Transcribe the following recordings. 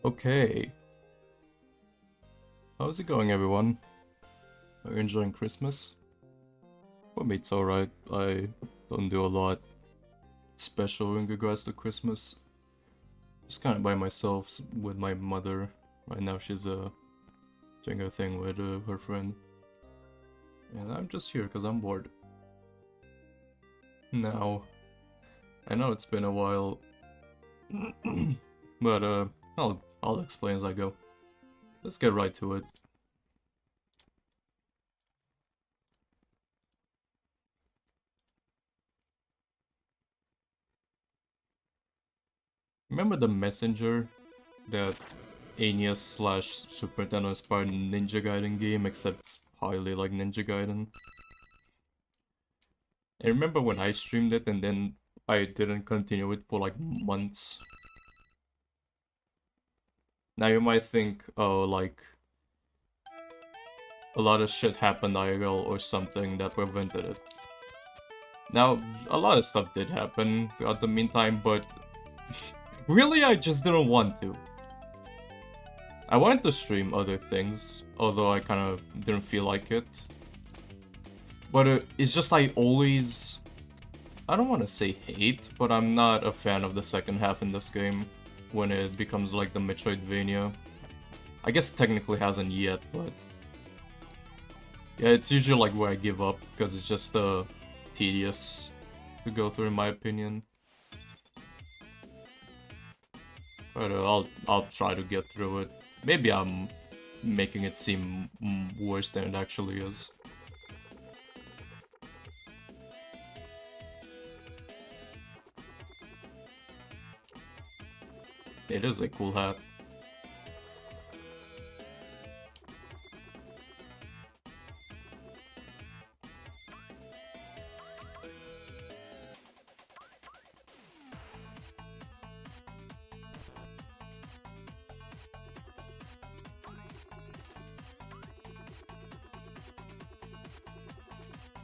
Okay, how's it going, everyone? Are you enjoying Christmas? For me, it's alright. I don't do a lot special in regards to Christmas. Just kind of by myself with my mother. Right now, she's doing her thing with her friend, and I'm just here because I'm bored. Now, I know it's been a while, but I'll explain as I go. Let's get right to it. Remember the messenger that NES slash Super Nintendo inspired Ninja Gaiden game, except it's highly like Ninja Gaiden? I remember when I streamed it and then I didn't continue it for like months. Now you might think, oh, like a lot of shit happened IRL or something that prevented it. Now, a lot of stuff did happen throughout the meantime, but really I just didn't want to. I wanted to stream other things, although I kind of didn't feel like it. But it's just I always... I don't want to say hate, but I'm not a fan of the second half in this game. When it becomes like the Metroidvania. I guess technically hasn't yet, but... yeah, it's usually like where I give up, because it's just tedious to go through in my opinion. But I'll try to get through it. Maybe I'm making it seem worse than it actually is. It is a cool hat.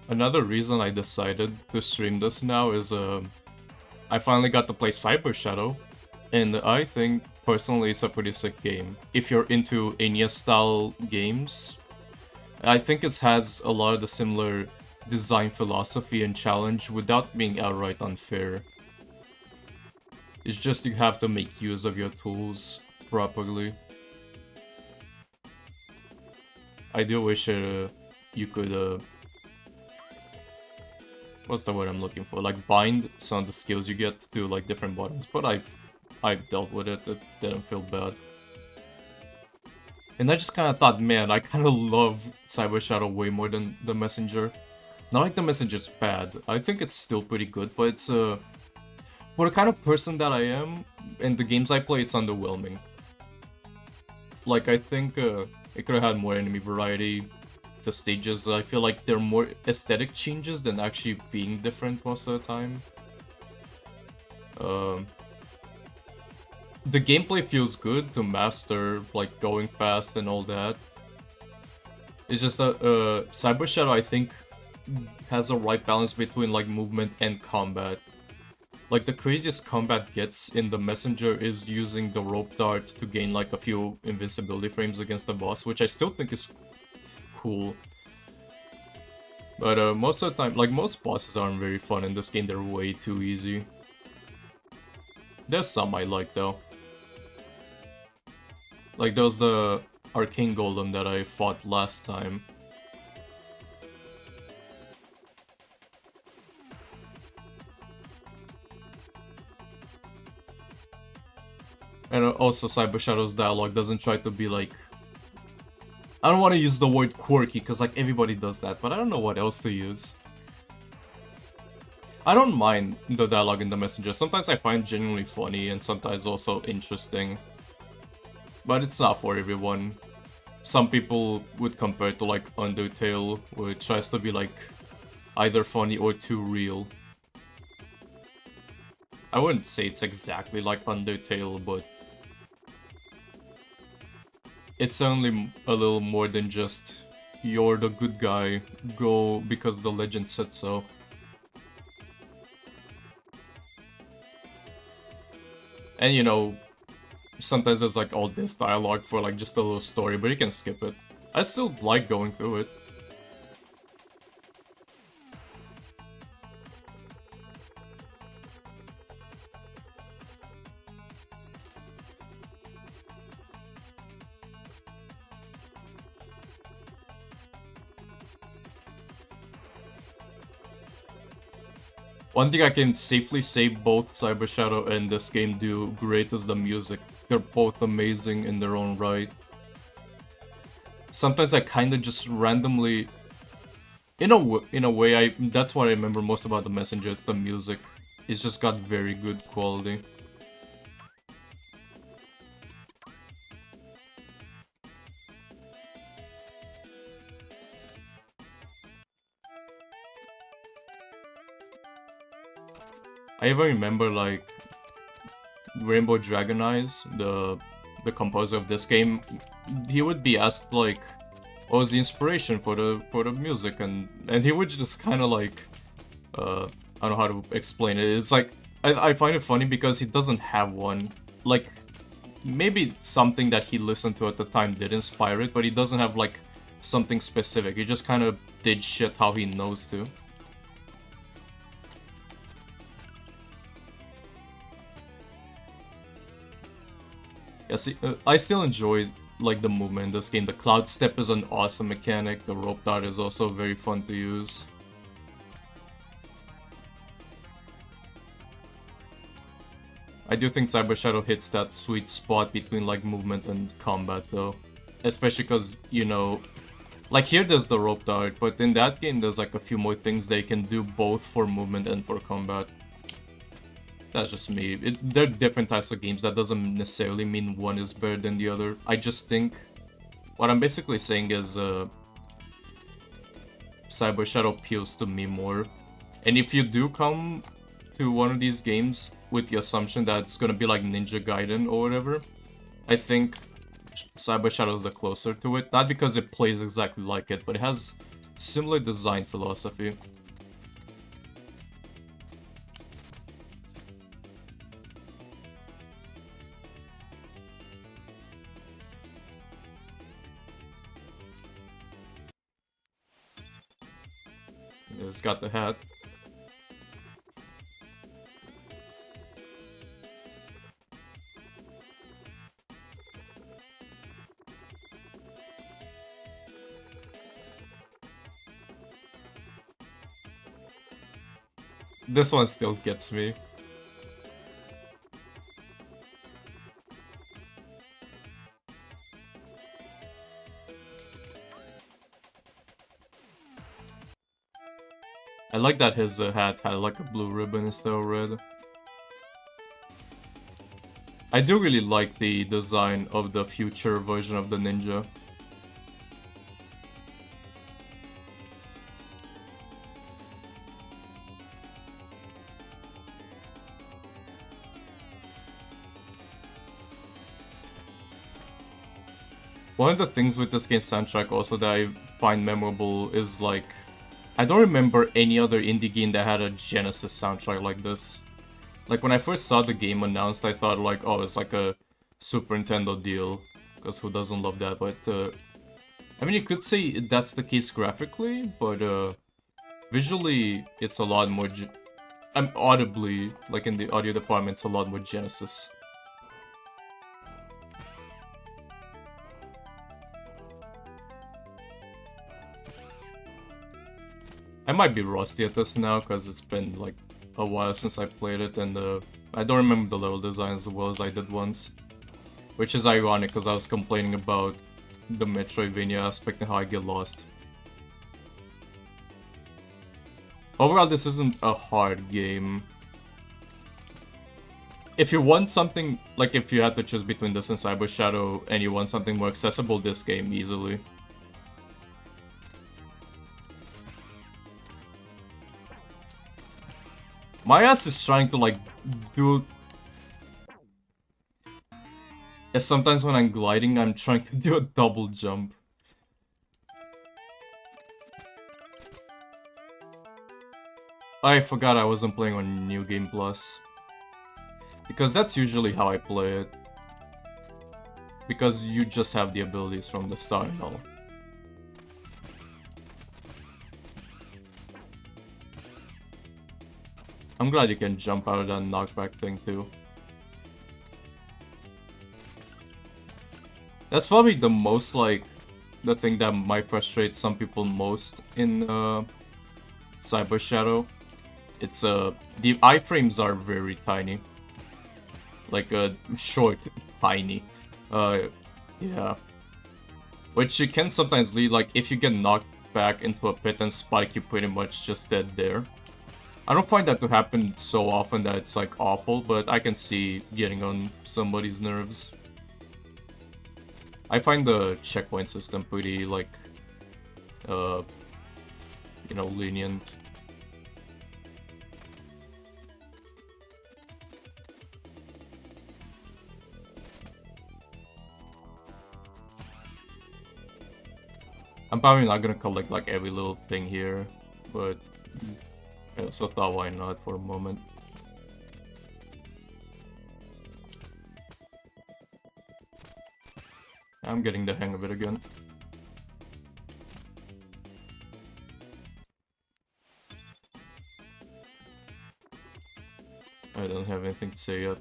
Another reason I decided to stream this now is I finally got to play Cyber Shadow, and I think personally it's a pretty sick game. If you're into NES style games, I think it has a lot of the similar design philosophy and challenge without being outright unfair. It's just you have to make use of your tools properly. I do wish you could what's the word I'm looking for? Like bind some of the skills you get to like different buttons, but I've dealt with it. It didn't feel bad. And I just kind of thought, man, I kind of love Cyber Shadow way more than the Messenger. Not like the Messenger's bad. I think it's still pretty good, but it's for the kind of person that I am and the games I play, it's underwhelming. Like I think it could have had more enemy variety. The stages, I feel like they're more aesthetic changes than actually being different most of the time. The gameplay feels good to master, like going fast and all that. It's just that Cyber Shadow, I think, has a right balance between like movement and combat. Like the craziest combat gets in the Messenger is using the rope dart to gain like a few invincibility frames against the boss, which I still think is cool. But most of the time, like most bosses aren't very fun in this game, they're way too easy. There's some I like though. Like there was the Arcane Golem that I fought last time. And also Cyber Shadow's dialogue doesn't try to be like... I don't want to use the word quirky, because like everybody does that, but I don't know what else to use. I don't mind the dialogue in the Messenger. Sometimes I find genuinely funny, and sometimes also interesting. But it's not for everyone. Some people would compare it to like Undertale, where it tries to be like either funny or too real. I wouldn't say it's exactly like Undertale, but it's only a little more than just you're the good guy, go because the legend said so. And you know, Sometimes there's like all this dialogue for like just a little story, but you can skip it. I still like going through it. One thing I can safely say both Cyber Shadow and this game do great is the music. They're both amazing in their own right. Sometimes I kind of just randomly, in a way, that's what I remember most about the Messenger. It's the music. It's just got very good quality. I even remember like Rainbow Dragon Eyes, the composer of this game, he would be asked like, what was the inspiration for the music, and he would just kind of like, I don't know how to explain it. It's like I find it funny because he doesn't have one. Like maybe something that he listened to at the time did inspire it, but he doesn't have like something specific. He just kind of did shit how he knows to. Yeah, see, I still enjoy like the movement in this game. The Cloud Step is an awesome mechanic. The Rope Dart is also very fun to use. I do think Cyber Shadow hits that sweet spot between like movement and combat though. Especially because, you know, like here there's the Rope Dart, but in that game there's like a few more things they can do both for movement and for combat. That's just me. They're different types of games. That doesn't necessarily mean one is better than the other. I just think what I'm basically saying is Cyber Shadow appeals to me more. And if you do come to one of these games with the assumption that it's gonna be like Ninja Gaiden or whatever, I think Cyber Shadow is the closer to it. Not because it plays exactly like it, but it has similar design philosophy. It's got the hat. This one still gets me. I like that his hat had like a blue ribbon instead of red. I do really like the design of the future version of the ninja. One of the things with this game's soundtrack also that I find memorable is like, I don't remember any other indie game that had a Genesis soundtrack like this. Like when I first saw the game announced, I thought like, oh, it's like a Super Nintendo deal, because who doesn't love that? But I mean, you could say that's the case graphically, but visually, it's a lot more. Audibly, like in the audio department, it's a lot more Genesis. I might be rusty at this now because it's been like a while since I played it, and I don't remember the level design as well as I did once. Which is ironic because I was complaining about the Metroidvania aspect and how I get lost. Overall, this isn't a hard game. If you want something, like if you had to choose between this and Cyber Shadow and you want something more accessible, this game easily. My ass is trying to like do... Yeah, sometimes when I'm gliding, I'm trying to do a double jump. I forgot I wasn't playing on New Game Plus. Because that's usually how I play it. Because you just have the abilities from the start and all. I'm glad you can jump out of that knockback thing too. That's probably the most, like, the thing that might frustrate some people most in Cyber Shadow. It's the iframes are very tiny. Like short, tiny. Yeah. Which you can sometimes lead, like, if you get knocked back into a pit and spike, you pretty much just dead there. I don't find that to happen so often that it's, like, awful, but I can see getting on somebody's nerves. I find the checkpoint system pretty, like, you know, lenient. I'm probably not gonna collect, like, every little thing here, but I also thought why not for a moment. I'm getting the hang of it again. I don't have anything to say yet.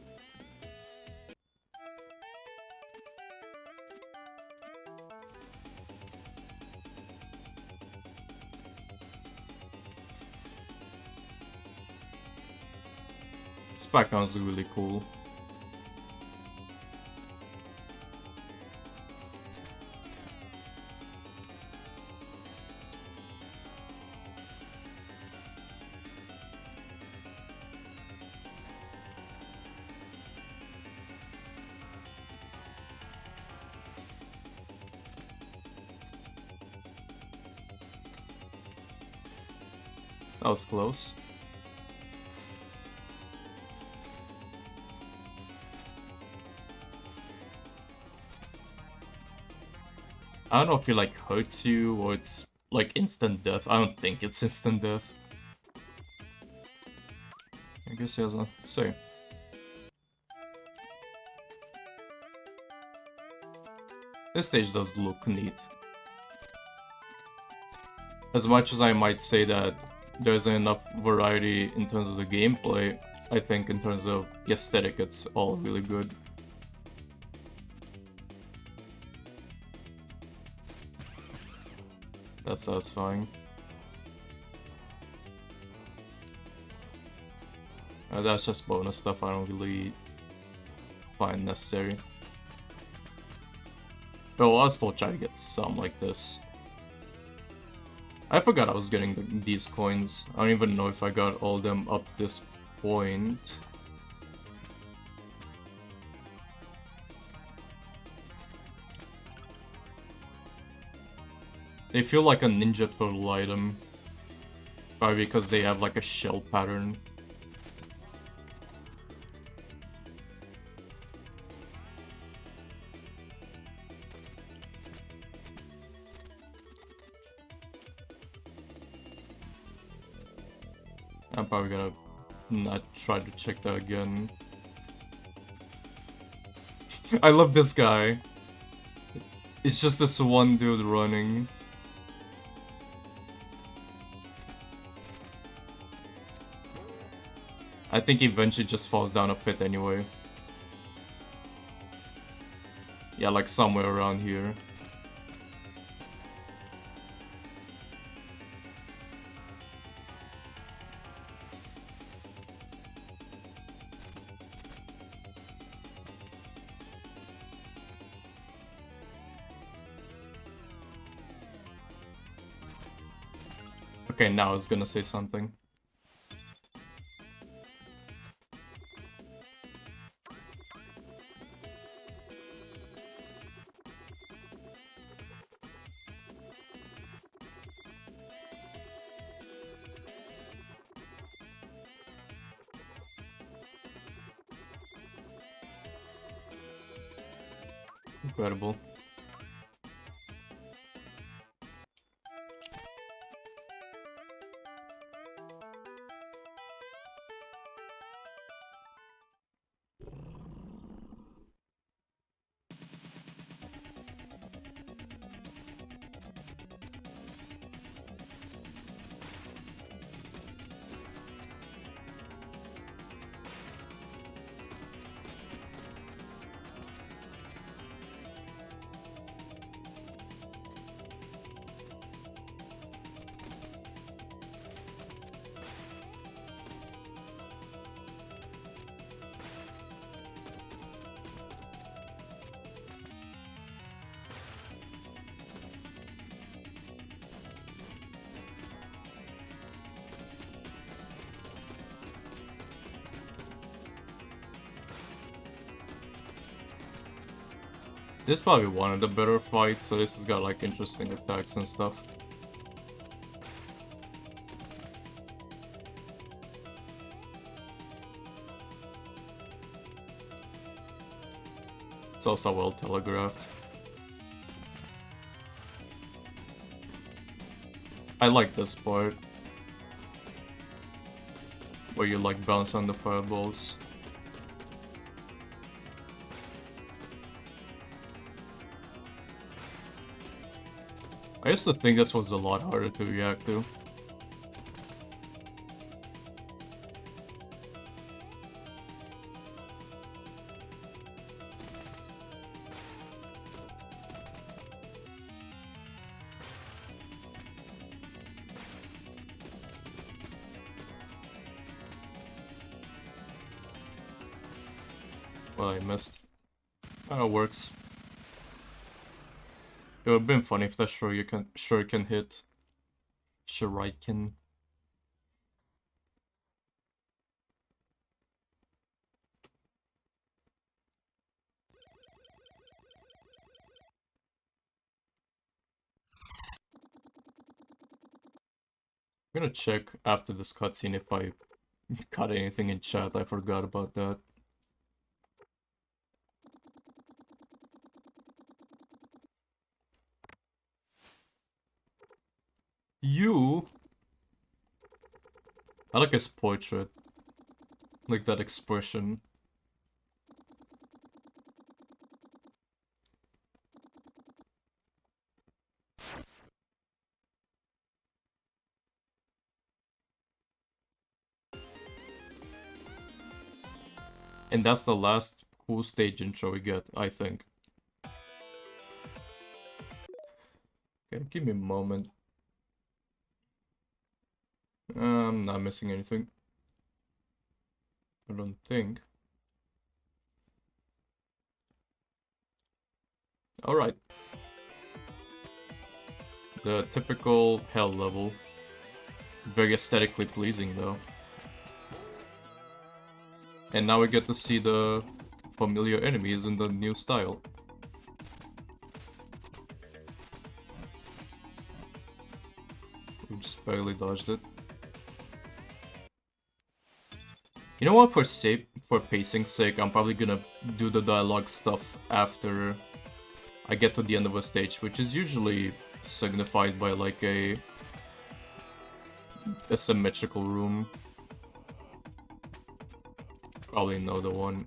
This background is really cool. That was close. I don't know if it, like, hurts you or it's, like, instant death. I don't think it's instant death. I guess he has a say. This stage does look neat. As much as I might say that there's enough variety in terms of the gameplay, I think in terms of the aesthetic, it's all really good. That's satisfying. That's just bonus stuff I don't really find necessary. But I'll still try to get some like this. I forgot I was getting these coins. I don't even know if I got all of them up this point. They feel like a Ninja Turtle item. Probably because they have like a shell pattern. I'm probably gonna not try to check that again. I love this guy. It's just this one dude running. I think he eventually just falls down a pit anyway. Yeah, like somewhere around here. Okay, now I was gonna say something. Incredible. This is probably one of the better fights, so this has got like interesting attacks and stuff. It's also well telegraphed. I like this part. Where you like bounce on the fireballs. I used to think this was a lot harder to react to. Well, I missed. Oh, it works. It would have been funny if that shuriken hit. Shuriken. I'm gonna check after this cutscene if I got anything in chat. I forgot about that. You? I like his portrait. Like that expression. And that's the last cool stage intro we get, I think. Okay, give me a moment. I'm not missing anything. I don't think. Alright. The typical hell level. Very aesthetically pleasing though. And now we get to see the familiar enemies in the new style. We just barely dodged it. You know what, for pacing's sake, I'm probably gonna do the dialogue stuff after I get to the end of a stage, which is usually signified by like a symmetrical room. Probably know the one.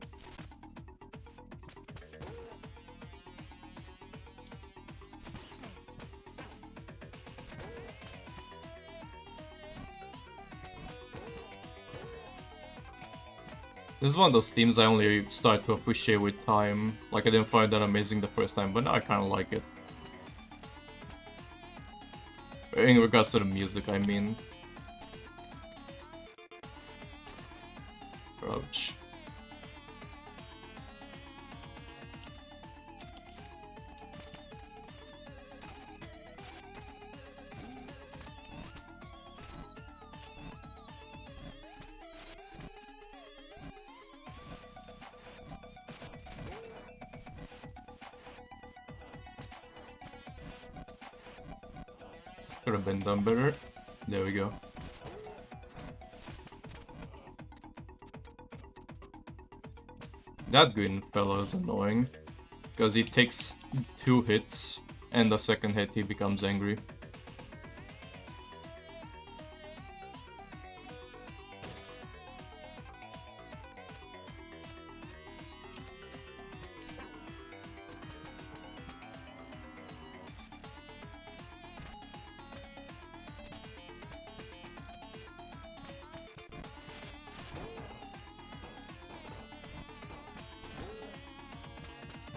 This is one of those themes I only start to appreciate with time. Like, I didn't find that amazing the first time, but now I kind of like it. In regards to the music, I mean. Ouch. Could have been done better. There we go. That green fella is annoying. Because he takes 2 hits, and the second hit he becomes angry.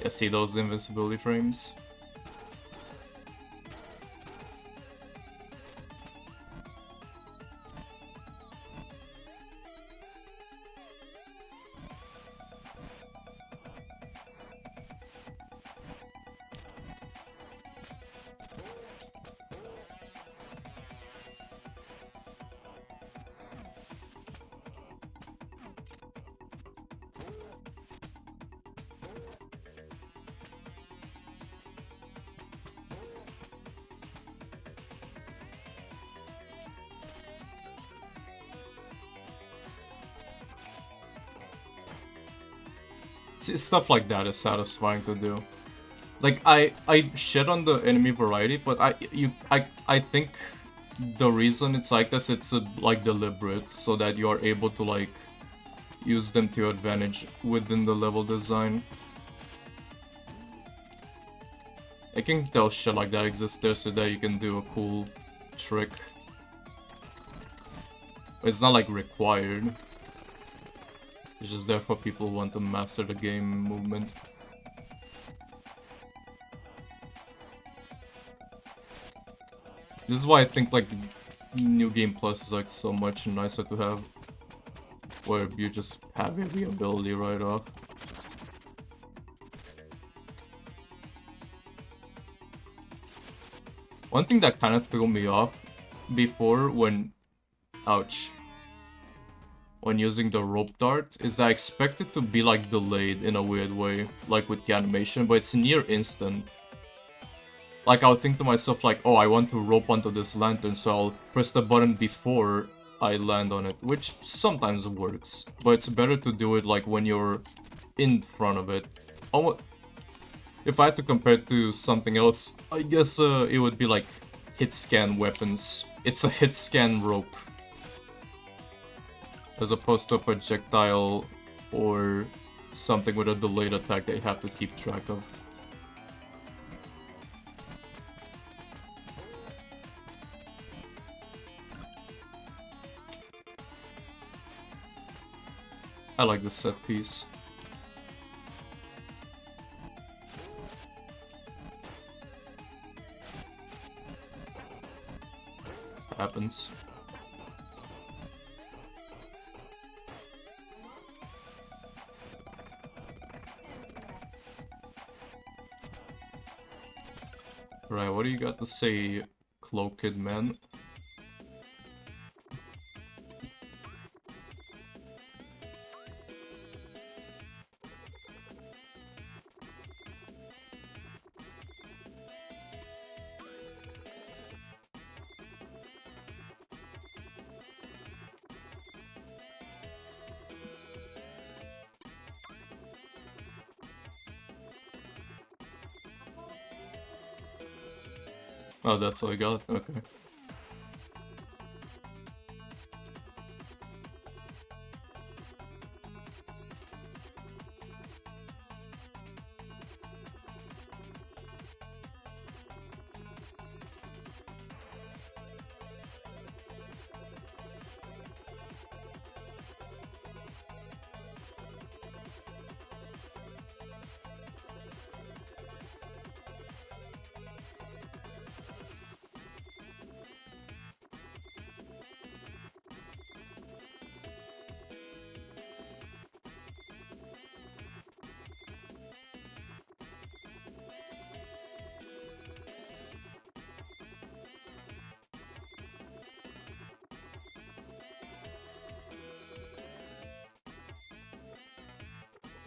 Yeah, see those invincibility frames? Stuff like that is satisfying to do. Like, I shit on the enemy variety, but I think the reason it's like this, it's like deliberate, so that you are able to like use them to your advantage within the level design. I can tell shit like that exists there so that you can do a cool trick. It's not like required. It's just there for people who want to master the game movement. This is why I think like New Game Plus is like so much nicer to have. Where you just have every ability right off. One thing that kind of threw me off before when... Ouch. When using the rope dart is I expect it to be like delayed in a weird way, like with the animation, but it's near instant. Like I'll think to myself like, oh, I want to rope onto this lantern, so I'll press the button before I land on it, which sometimes works, but it's better to do it like when you're in front of it. If I had to compare it to something else, I guess it would be like hit scan weapons. It's a hit scan rope. As opposed to a projectile or something with a delayed attack that you have to keep track of. I like this set piece. Happens. Right, what do you got to say, Cloaked Man? Oh, that's all I got? Okay.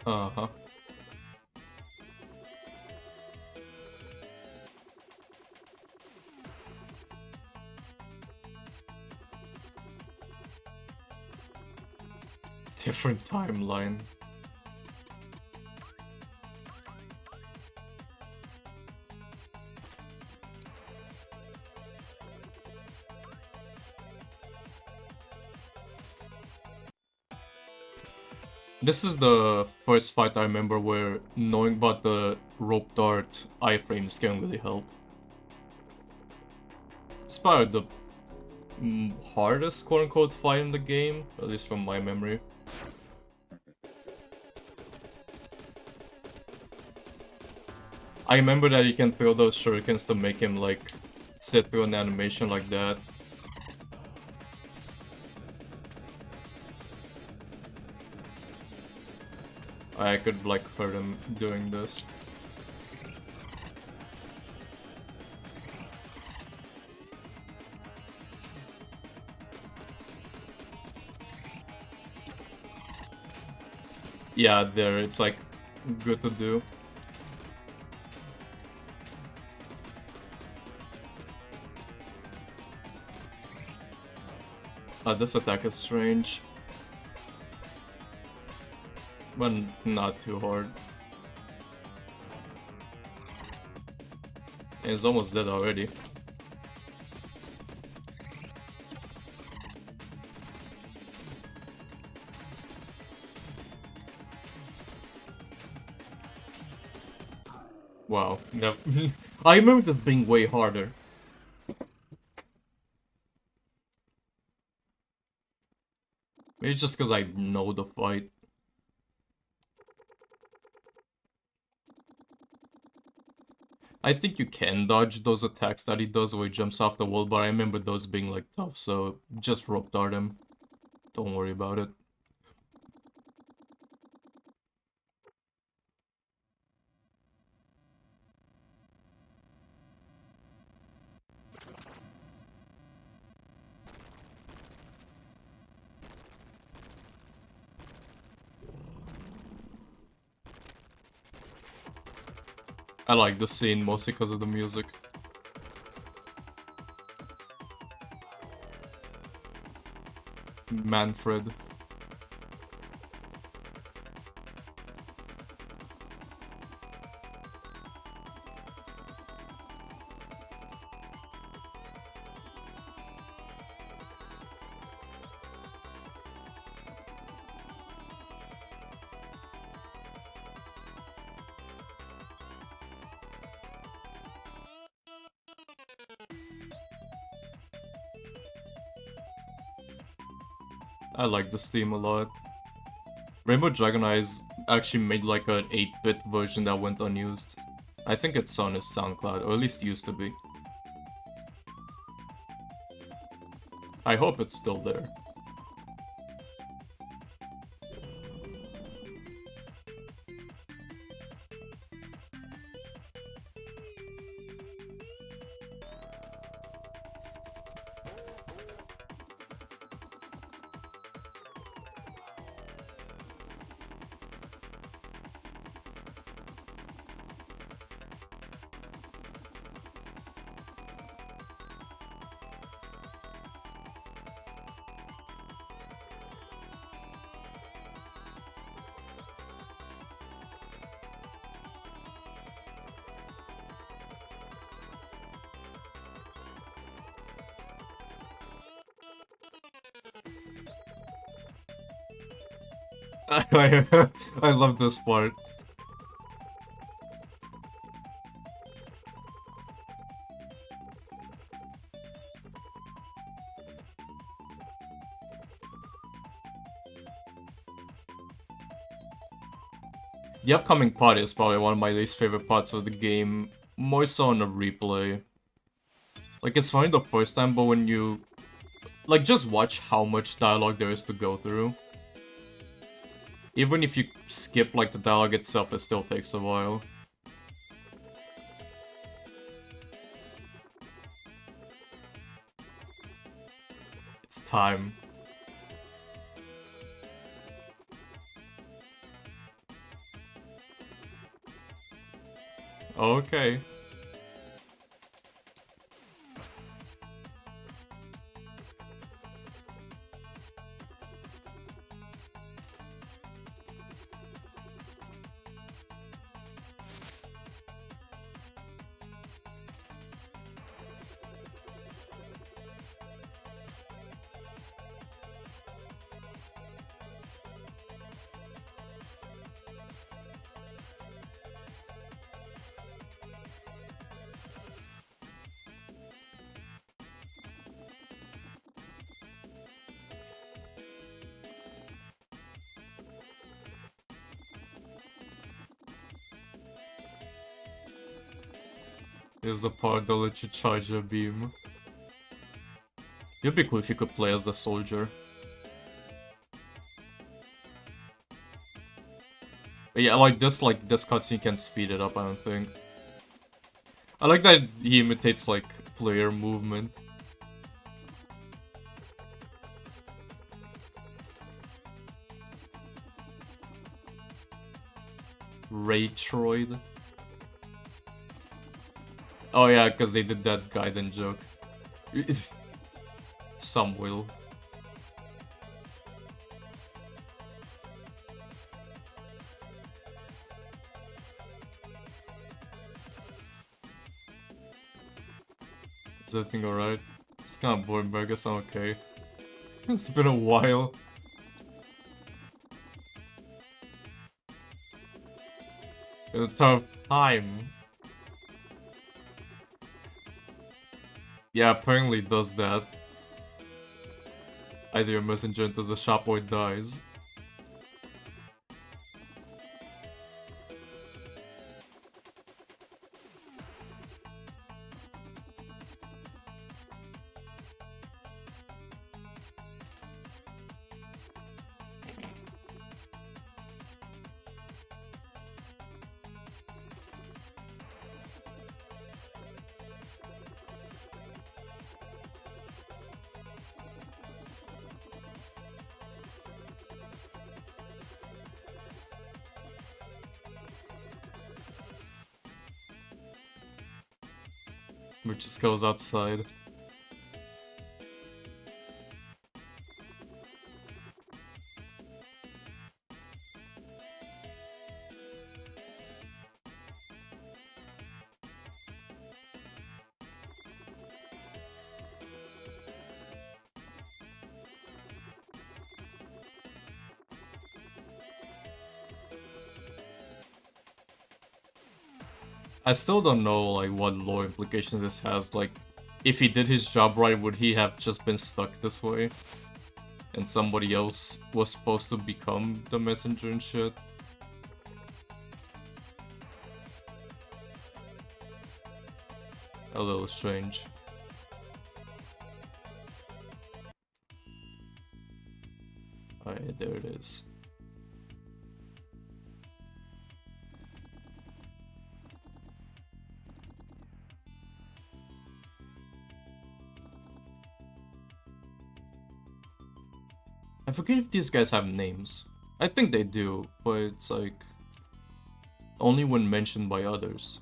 Uh-huh. Different timeline. This is the first fight I remember where knowing about the rope dart iframes can really help. It's probably the hardest quote-unquote fight in the game, at least from my memory. I remember that you can throw those shurikens to make him like sit through an animation like that. I could like hurt him doing this. Yeah, there, it's like good to do. This attack is strange. But not too hard. And he's almost dead already. Wow. No. I remember this being way harder. Maybe it's just because I know the fight. I think you can dodge those attacks that he does where he jumps off the wall, but I remember those being like tough, so just rope dart him. Don't worry about it. I like the scene mostly because of the music. Manfred. I like this theme a lot. Rainbow Dragon Eyes actually made like an 8-bit version that went unused. I think it's on his SoundCloud, or at least used to be. I hope it's still there. I love this part. The upcoming part is probably one of my least favorite parts of the game, more so on the replay. Like, it's fine the first time, but when you... like, just watch how much dialogue there is to go through. Even if you skip, like, the dialogue itself, it still takes a while. It's time. Okay. Here's the part that lets you charge your beam. It'd be cool if you could play as the soldier. But yeah, like this cutscene can speed it up, I don't think. I like that he imitates, like, player movement. Raytroid. Oh yeah, because they did that Gaiden joke. Some will. Is everything alright? It's kinda boring, but I guess I'm okay. It's been a while. It's a tough time. Yeah, apparently it does that. Either your messenger enters the shop or it dies. Which just goes outside. I still don't know like what lore implications this has. Like, if he did his job right, would he have just been stuck this way? And somebody else was supposed to become the messenger and shit? A little strange. Alright, there it is. I forget if these guys have names. I think they do, but it's like only when mentioned by others.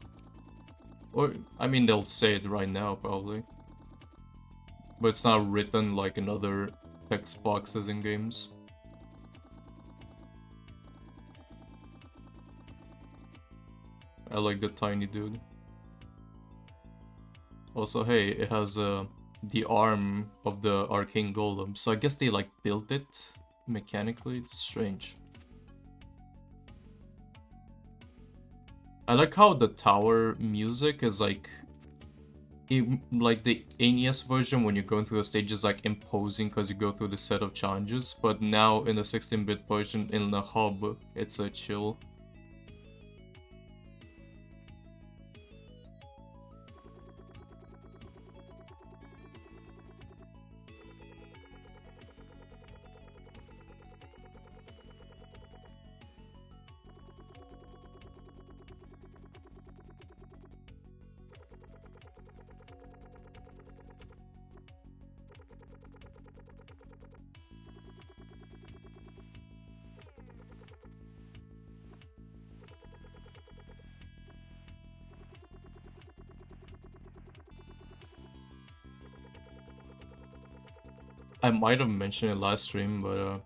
Or, I mean, they'll say it right now, probably. But it's not written like in other text boxes in games. I like the tiny dude. Also, hey, it has the arm of the arcane golem, so I guess they like built it mechanically. It's strange. I like how the tower music is like the NES version when you're going through the stages, like imposing because you go through the set of challenges, but now in the 16-bit version in the hub it's a chill. I might have mentioned it last stream, but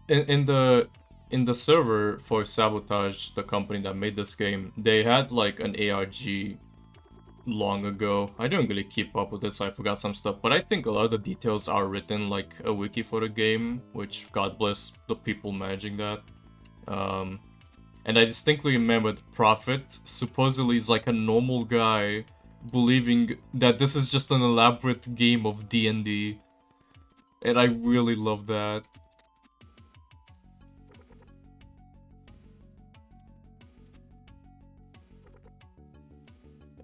in the server for Sabotage, the company that made this game, they had like an ARG long ago. I didn't really keep up with it, so I forgot some stuff, but I think a lot of the details are written like a wiki for the game, which God bless the people managing that. And I distinctly remember the Prophet supposedly is like a normal guy believing that this is just an elaborate game of D&D. And I really love that.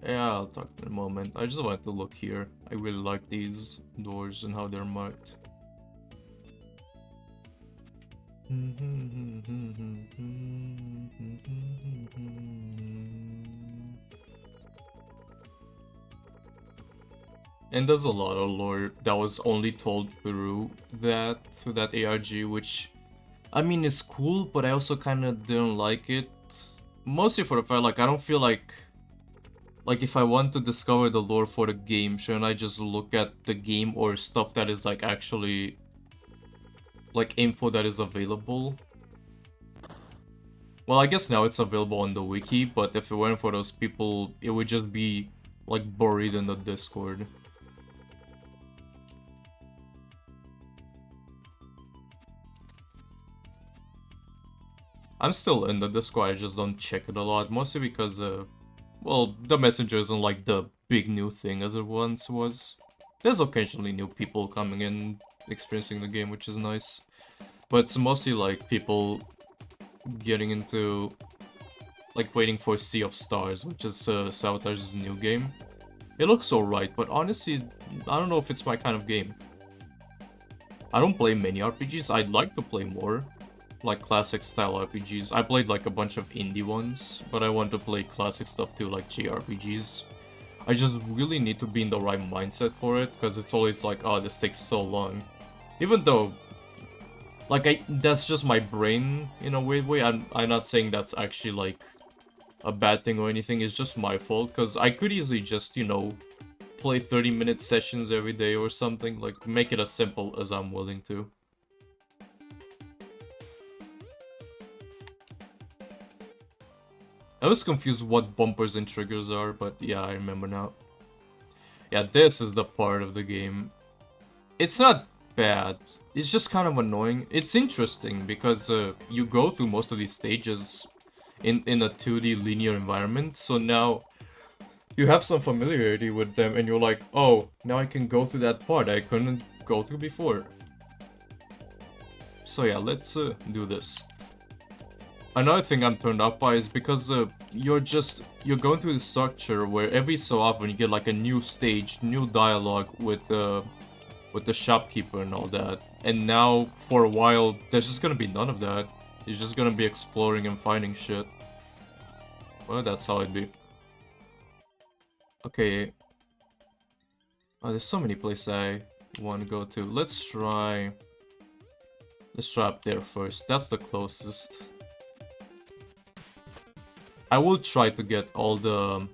Yeah, I'll talk in a moment. I just wanted to look here. I really like these doors and how they're marked. And there's a lot of lore that was only told through that ARG, which, I mean, is cool, but I also kind of didn't like it. Mostly for the fact, like, I don't feel like if I want to discover the lore for the game, shouldn't I just look at the game or stuff that is, like, actually, like, info that is available? Well, I guess now it's available on the wiki, but if it weren't for those people, it would just be like buried in the Discord. I'm still in the Discord, I just don't check it a lot, mostly because, well, the Messenger isn't like the big new thing as it once was. There's occasionally new people coming in, experiencing the game, which is nice. But it's mostly like people getting into, like, waiting for Sea of Stars, which is Savataj's new game. It looks alright, but honestly, I don't know if it's my kind of game. I don't play many RPGs, I'd like to play more. Like classic style RPGs. I played like a bunch of indie ones, but I want to play classic stuff too, like JRPGs. I just really need to be in the right mindset for it, because it's always like, oh, this takes so long. Even though, like, that's just my brain in a weird way. I'm not saying that's actually like a bad thing or anything, it's just my fault, because I could easily just, you know, play 30-minute sessions every day or something, like, make it as simple as I'm willing to. I was confused what bumpers and triggers are, but yeah, I remember now. Yeah, this is the part of the game. It's not bad, it's just kind of annoying. It's interesting because you go through most of these stages in a 2D linear environment, so now you have some familiarity with them and you're like, oh, now I can go through that part I couldn't go through before. So yeah, let's do this. Another thing I'm turned off by is because you're going through the structure where every so often you get like a new stage, new dialogue with the shopkeeper and all that. And now for a while there's just gonna be none of that. You're just gonna be exploring and finding shit. Well, that's how it'd be. Okay. Oh, there's so many places I want to go to. Let's try up there first. That's the closest. I will try to get all the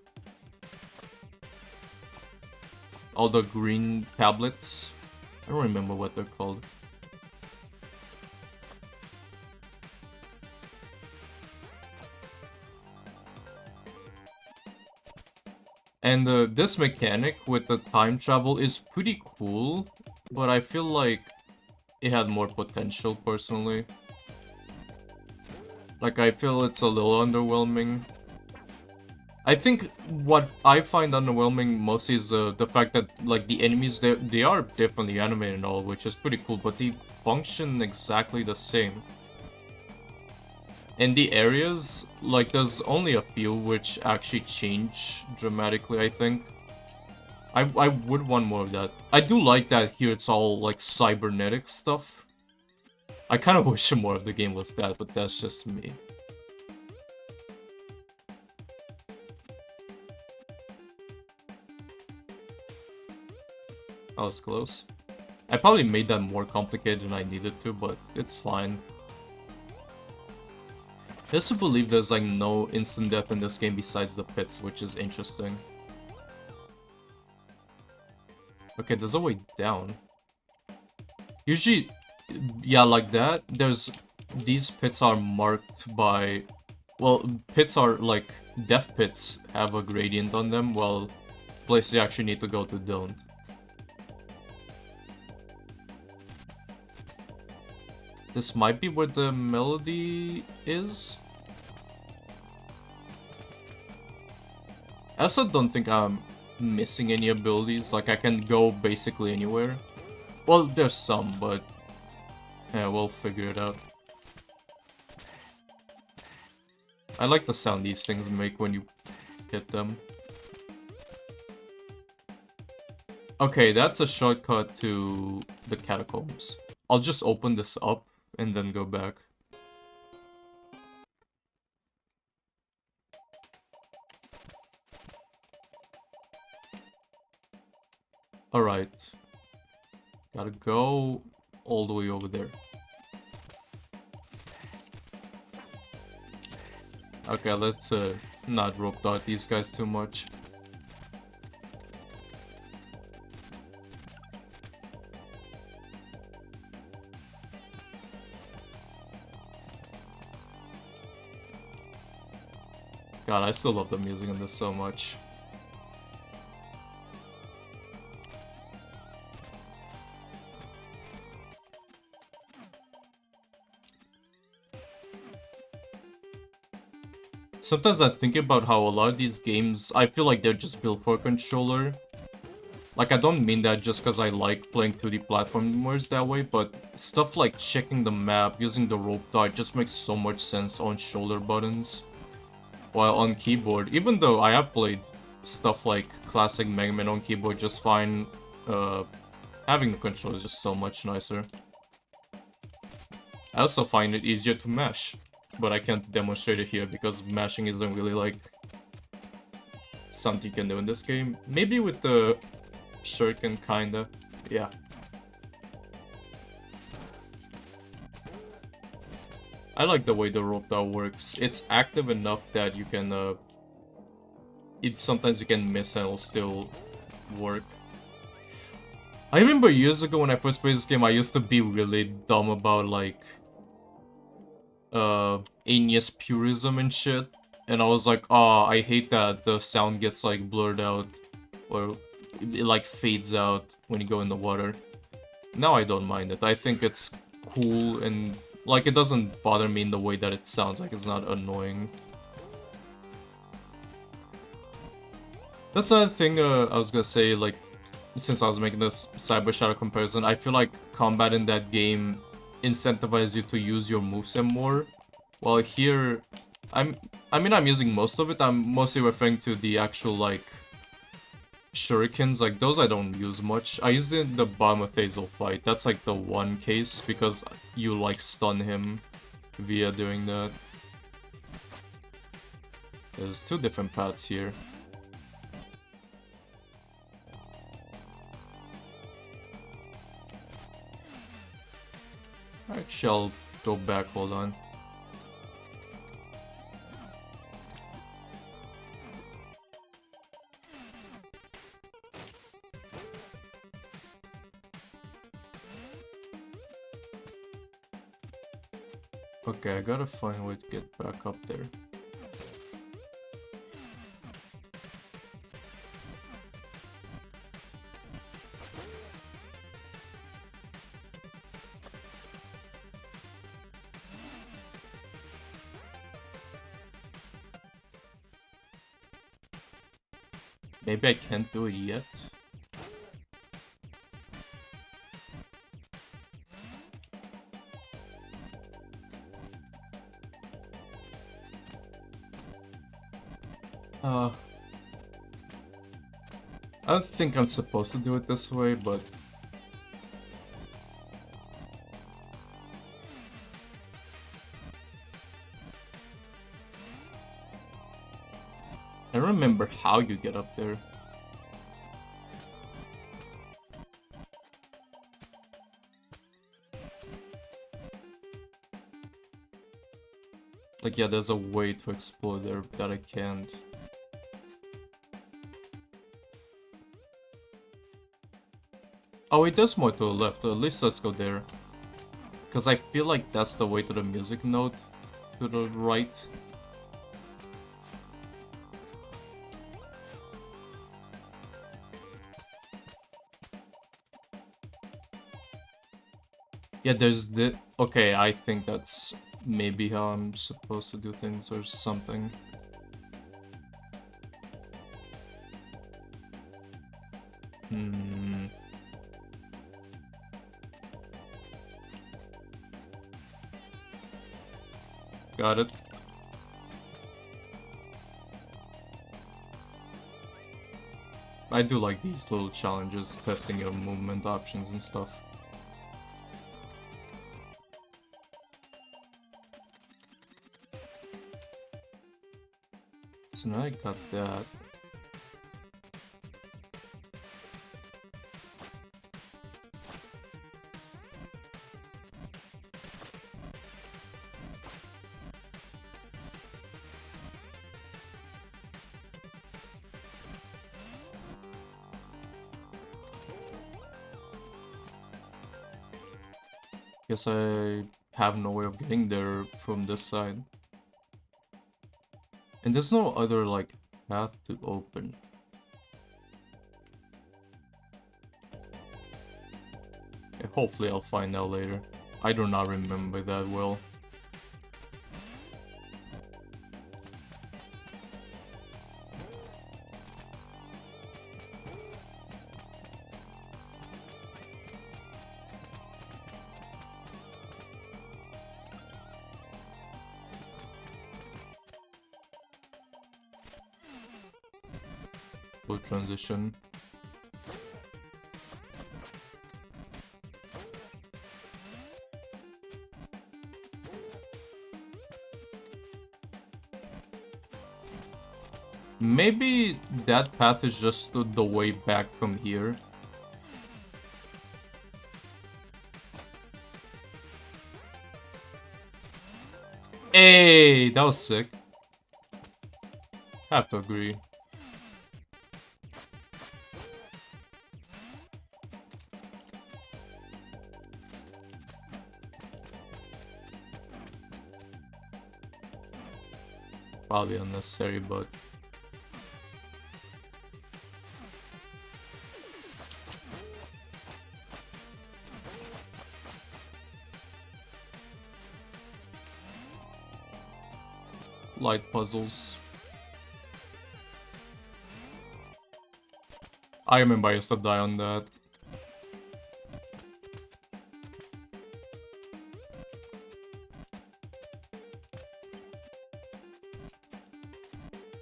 green tablets. I don't remember what they're called. And this mechanic with the time travel is pretty cool, but I feel like it had more potential personally. Like, I feel it's a little underwhelming. I think what I find underwhelming mostly is the fact that, like, the enemies, they are definitely animated and all, which is pretty cool, but they function exactly the same. And the areas, like, there's only a few which actually change dramatically, I think. I would want more of that. I do like that here it's all, like, cybernetic stuff. I kind of wish more of the game was that, but that's just me. That was close. I probably made that more complicated than I needed to, but it's fine. I also believe there's like no instant death in this game besides the pits, which is interesting. Okay, there's a way down. Usually, yeah, like that, these pits are marked by, well, pits are like, death pits have a gradient on them, while places you actually need to go to don't. This might be where the melody is. I also don't think I'm missing any abilities, like I can go basically anywhere. Well, there's some, but yeah, we'll figure it out. I like the sound these things make when you hit them. Okay, that's a shortcut to the catacombs. I'll just open this up and then go back. Alright. Gotta go all the way over there. Okay, let's not rope dart these guys too much. God, I still love the music in this so much. Sometimes I think about how a lot of these games, I feel like they're just built for a controller. Like, I don't mean that just because I like playing 2D platformers that way, but stuff like checking the map, using the rope dart just makes so much sense on shoulder buttons. While on keyboard, even though I have played stuff like classic Mega Man on keyboard just fine, having the controller is just so much nicer. I also find it easier to mash, but I can't demonstrate it here because mashing isn't really like something you can do in this game. Maybe with the shuriken, kinda. Yeah. I like the way the rope dart works. It's active enough that you can, sometimes you can miss and it'll still work. I remember years ago when I first played this game, I used to be really dumb about, like, Aeneas purism and shit. And I was like, oh, I hate that the sound gets, like, blurred out. Or it like, fades out when you go in the water. Now I don't mind it. I think it's cool and, like, it doesn't bother me in the way that it sounds. Like, it's not annoying. That's another thing I was gonna say, like, since I was making this Cyber Shadow comparison, I feel like combat in that game incentivizes you to use your moveset more. While here, I mean, I'm using most of it. I'm mostly referring to the actual, like, shurikens. Like, those I don't use much. I use it in the bottom of Hazel fight. That's, like, the one case, because you, like, stun him via doing that. There's two different paths here. Actually, I'll go back, hold on. Okay, I gotta find a way to get back up there. Maybe I can't do it yet. I don't think I'm supposed to do it this way, but... I don't remember how you get up there. Like, yeah, there's a way to explore there that I can't. Oh wait, there's more to the left. At least let's go there. Because I feel like that's the way to the music note. To the right. Yeah, there's the... Okay, I think that's maybe how I'm supposed to do things or something. Got it. I do like these little challenges, testing your movement options and stuff. So now I got that. Guess I have no way of getting there from this side. And there's no other, like, path to open. Okay, hopefully I'll find out later. I do not remember that well. Full transition. Maybe that path is just the way back from here. Hey, that was sick. Have to agree. Probably unnecessary, but light puzzles. I remember I used to die on that.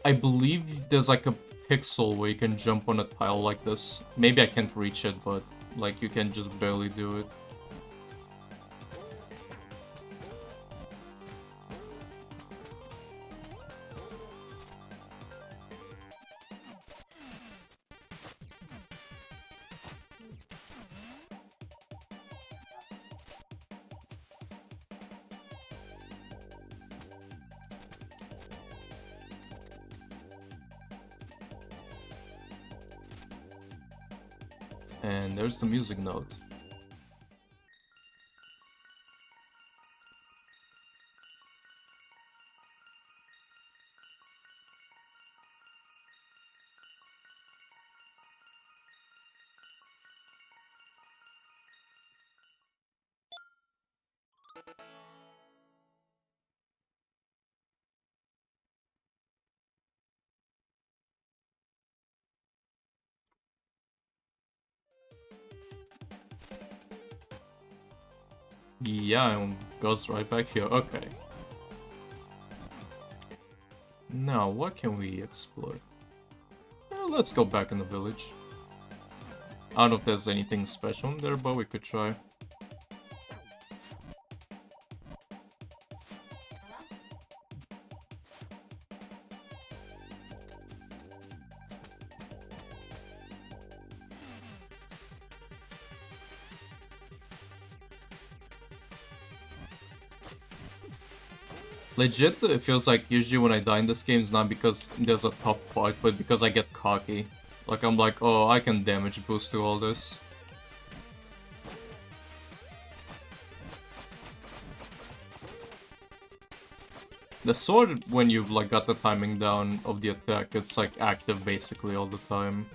I believe there's like a pixel where you can jump on a tile like this. Maybe I can't reach it, but like you can just barely do it. And there's the music note. Yeah, it goes right back here. Okay. Now, what can we explore? Well, let's go back in the village. I don't know if there's anything special in there, but we could try. Legit, it feels like usually when I die in this game, it's not because there's a tough part, but because I get cocky. Like, I'm like, oh, I can damage boost through all this. The sword, when you've like got the timing down of the attack, it's like active basically all the time.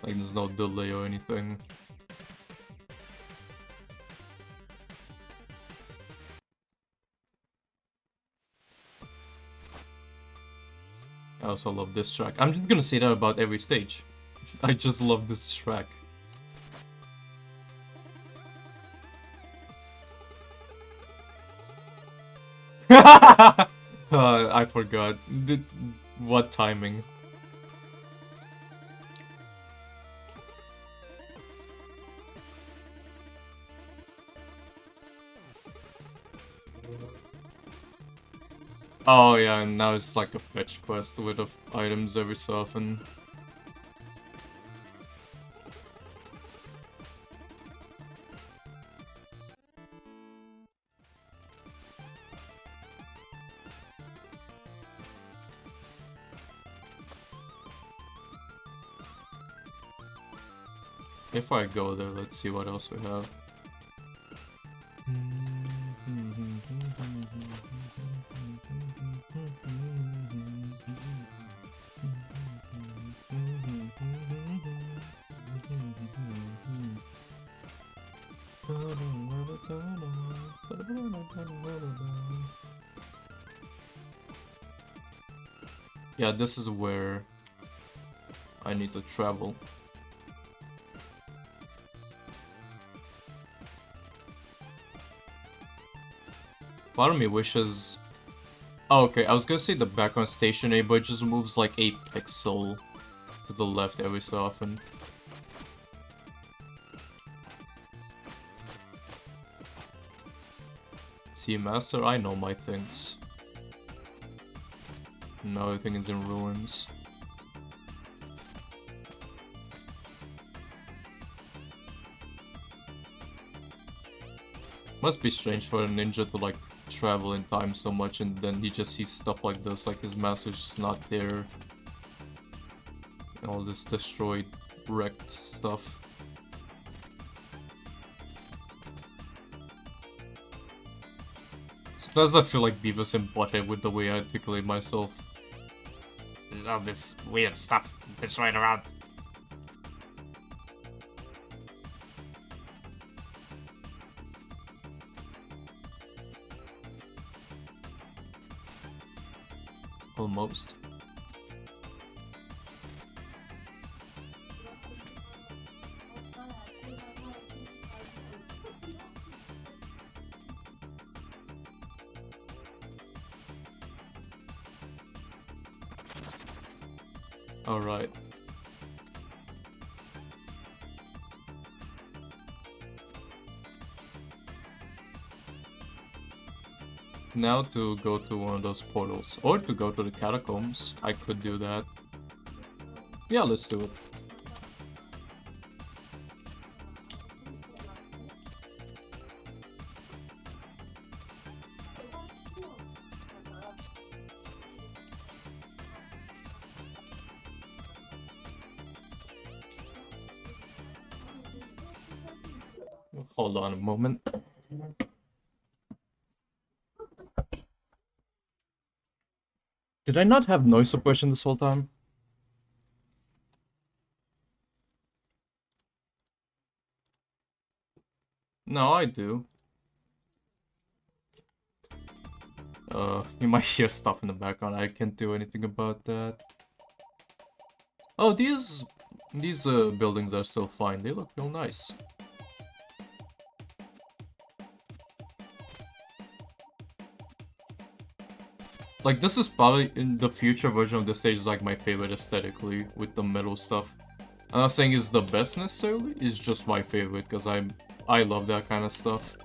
Like, there's no delay or anything. I also love this track. I'm just gonna say that about every stage. I just love this track. I forgot. What timing? Oh yeah, and now it's like a fetch quest with items every so often. If I go there, let's see what else we have. Yeah, this is where I need to travel. Part of me wishes Oh, okay, I was gonna say the background stationary, but it just moves like a pixel to the left every so often. See, Master, I know my things. No, everything is in ruins. Must be strange for a ninja to like travel in time so much and then he just sees stuff like this, like his master's just not there. And all this destroyed, wrecked stuff. Sometimes I feel like Beavis and Butthead with the way I articulate myself. All this weird stuff that's right around. Almost. Alright. Now to go to one of those portals. Or to go to the catacombs. I could do that. Yeah, let's do it. Hold on a moment. Did I not have noise suppression this whole time? No, I do. You might hear stuff in the background. I can't do anything about that. Oh, these buildings are still fine. They look real nice. Like, this is probably, in the future version of the stage, is like my favorite aesthetically, with the metal stuff. I'm not saying it's the best necessarily, it's just my favorite, because I love that kind of stuff.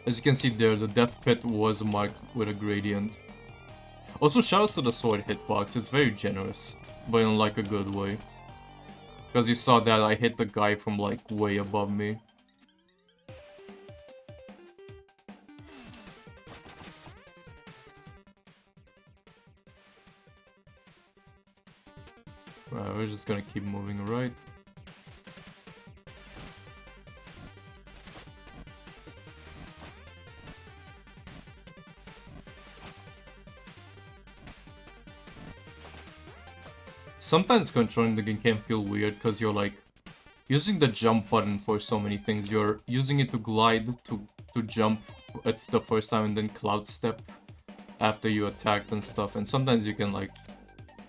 As you can see there, the death pit was marked with a gradient. Also, shoutouts to the sword hitbox, it's very generous, but in like a good way. Because you saw that I hit the guy from like way above me. Right, we're just gonna keep moving right. Sometimes controlling the game can feel weird because you're like using the jump button for so many things. You're using it to glide, to jump at the first time and then cloud step after you attacked and stuff. And sometimes you can like,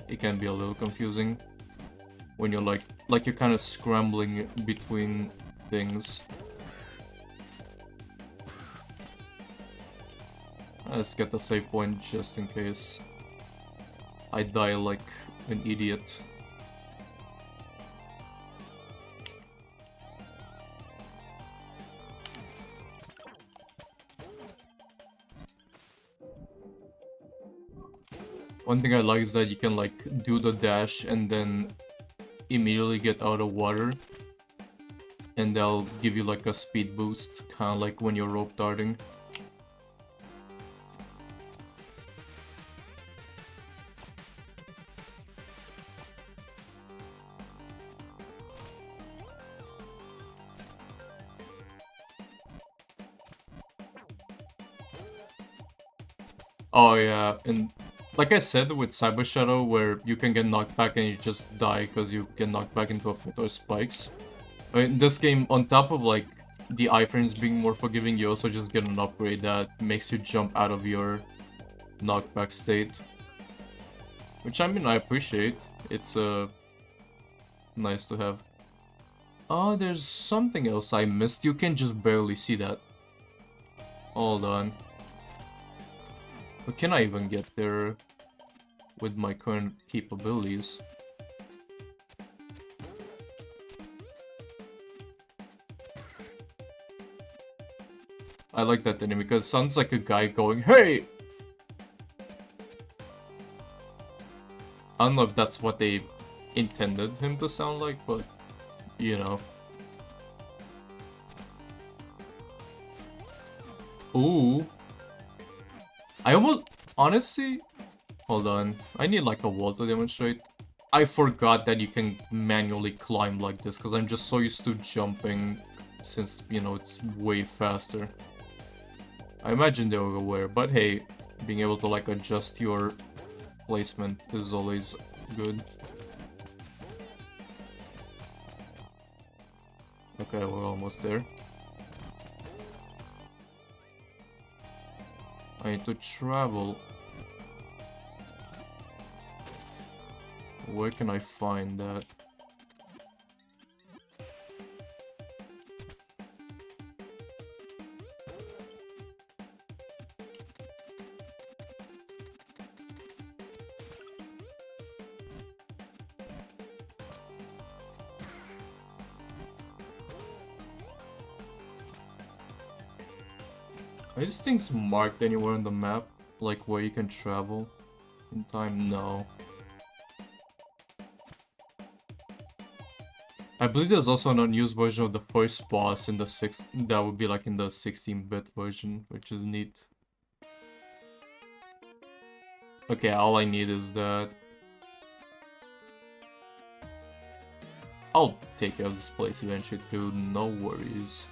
it can be a little confusing when you're like you're kind of scrambling between things. Let's get the save point just in case I die like an idiot. One thing I like is that you can like do the dash and then immediately get out of water. And they'll give you like a speed boost, kind of like when you're rope darting. Oh yeah, and like I said with Cyber Shadow, where you can get knocked back and you just die because you get knocked back into a pit or spikes. In this game, on top of like the iframes being more forgiving, you also just get an upgrade that makes you jump out of your knockback state. Which I mean, I appreciate. It's nice to have. Oh, there's something else I missed. You can just barely see that. Hold on. But can I even get there with my current capabilities? I like that enemy because it sounds like a guy going, "Hey!" I don't know if that's what they intended him to sound like, but, you know. Ooh. I almost... Honestly... Hold on. I need like a wall to demonstrate. I forgot that you can manually climb like this, because I'm just so used to jumping since, you know, it's way faster. I imagine they were aware, but hey, being able to like adjust your placement is always good. Okay, we're almost there. I need to travel. Where can I find that? Are these things marked anywhere on the map? Like where you can travel in time? No. I believe there's also an unused version of the first boss in the that would be like in the 16-bit version, which is neat. Okay, all I need is that. I'll take care of this place eventually too, no worries.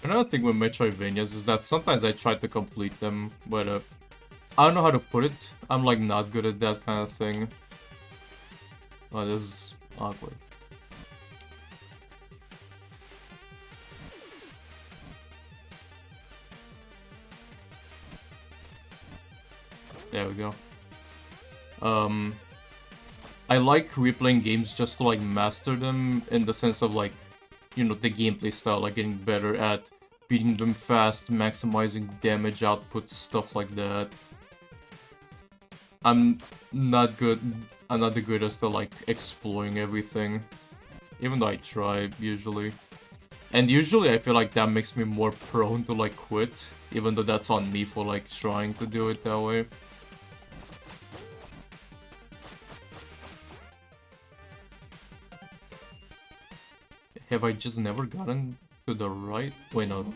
Another thing with Metroidvanias is that sometimes I try to complete them, but I don't know how to put it. I'm like not good at that kind of thing. Oh, this is awkward. There we go. I like replaying games just to like master them in the sense of like, you know, the gameplay style, like getting better at beating them fast, maximizing damage output, stuff like that. I'm not the greatest at like exploring everything, even though I try usually. And usually I feel like that makes me more prone to like quit, even though that's on me for like trying to do it that way. Have I just never gotten to the right? Wait, no.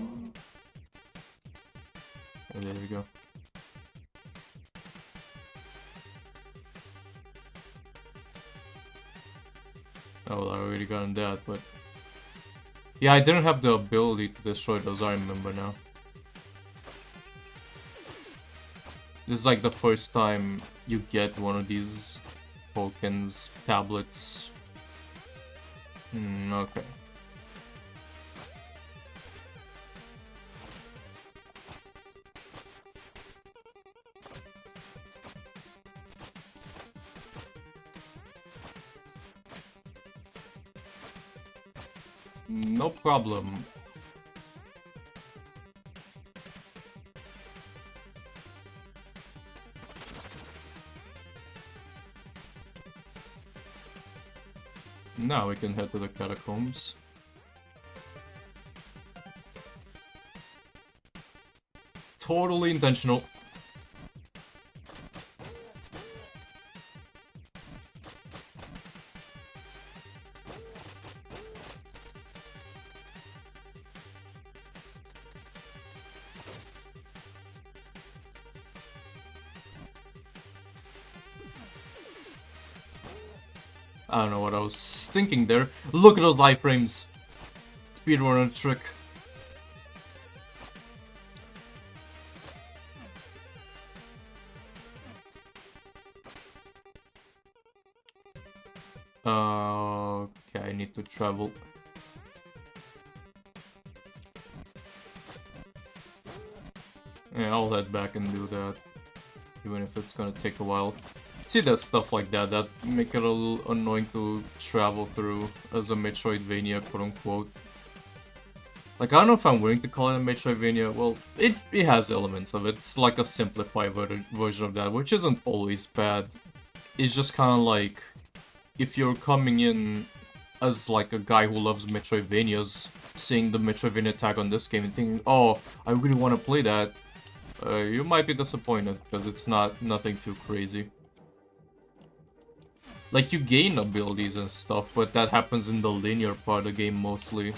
Oh, there we go. Oh, well, I already gotten that, but... Yeah, I didn't have the ability to destroy those, I remember now. This is like the first time you get one of these tokens, tablets. Okay. No problem. Now we can head to the catacombs. Totally intentional. I don't know what I was thinking there. Look at those iframes. Speedrunner trick. Okay, I need to travel. Yeah, I'll head back and do that. even if it's gonna take a while. See, there's stuff like that that make it a little annoying to travel through as a Metroidvania, quote unquote. Like, I don't know if I'm willing to call it a Metroidvania. Well, it has elements of it. It's like a simplified version of that, which isn't always bad. It's just kind of like, if you're coming in as like a guy who loves Metroidvanias, seeing the Metroidvania tag on this game and thinking, oh, I really want to play that, you might be disappointed, because it's nothing too crazy. Like, you gain abilities and stuff, but that happens in the linear part of the game mostly.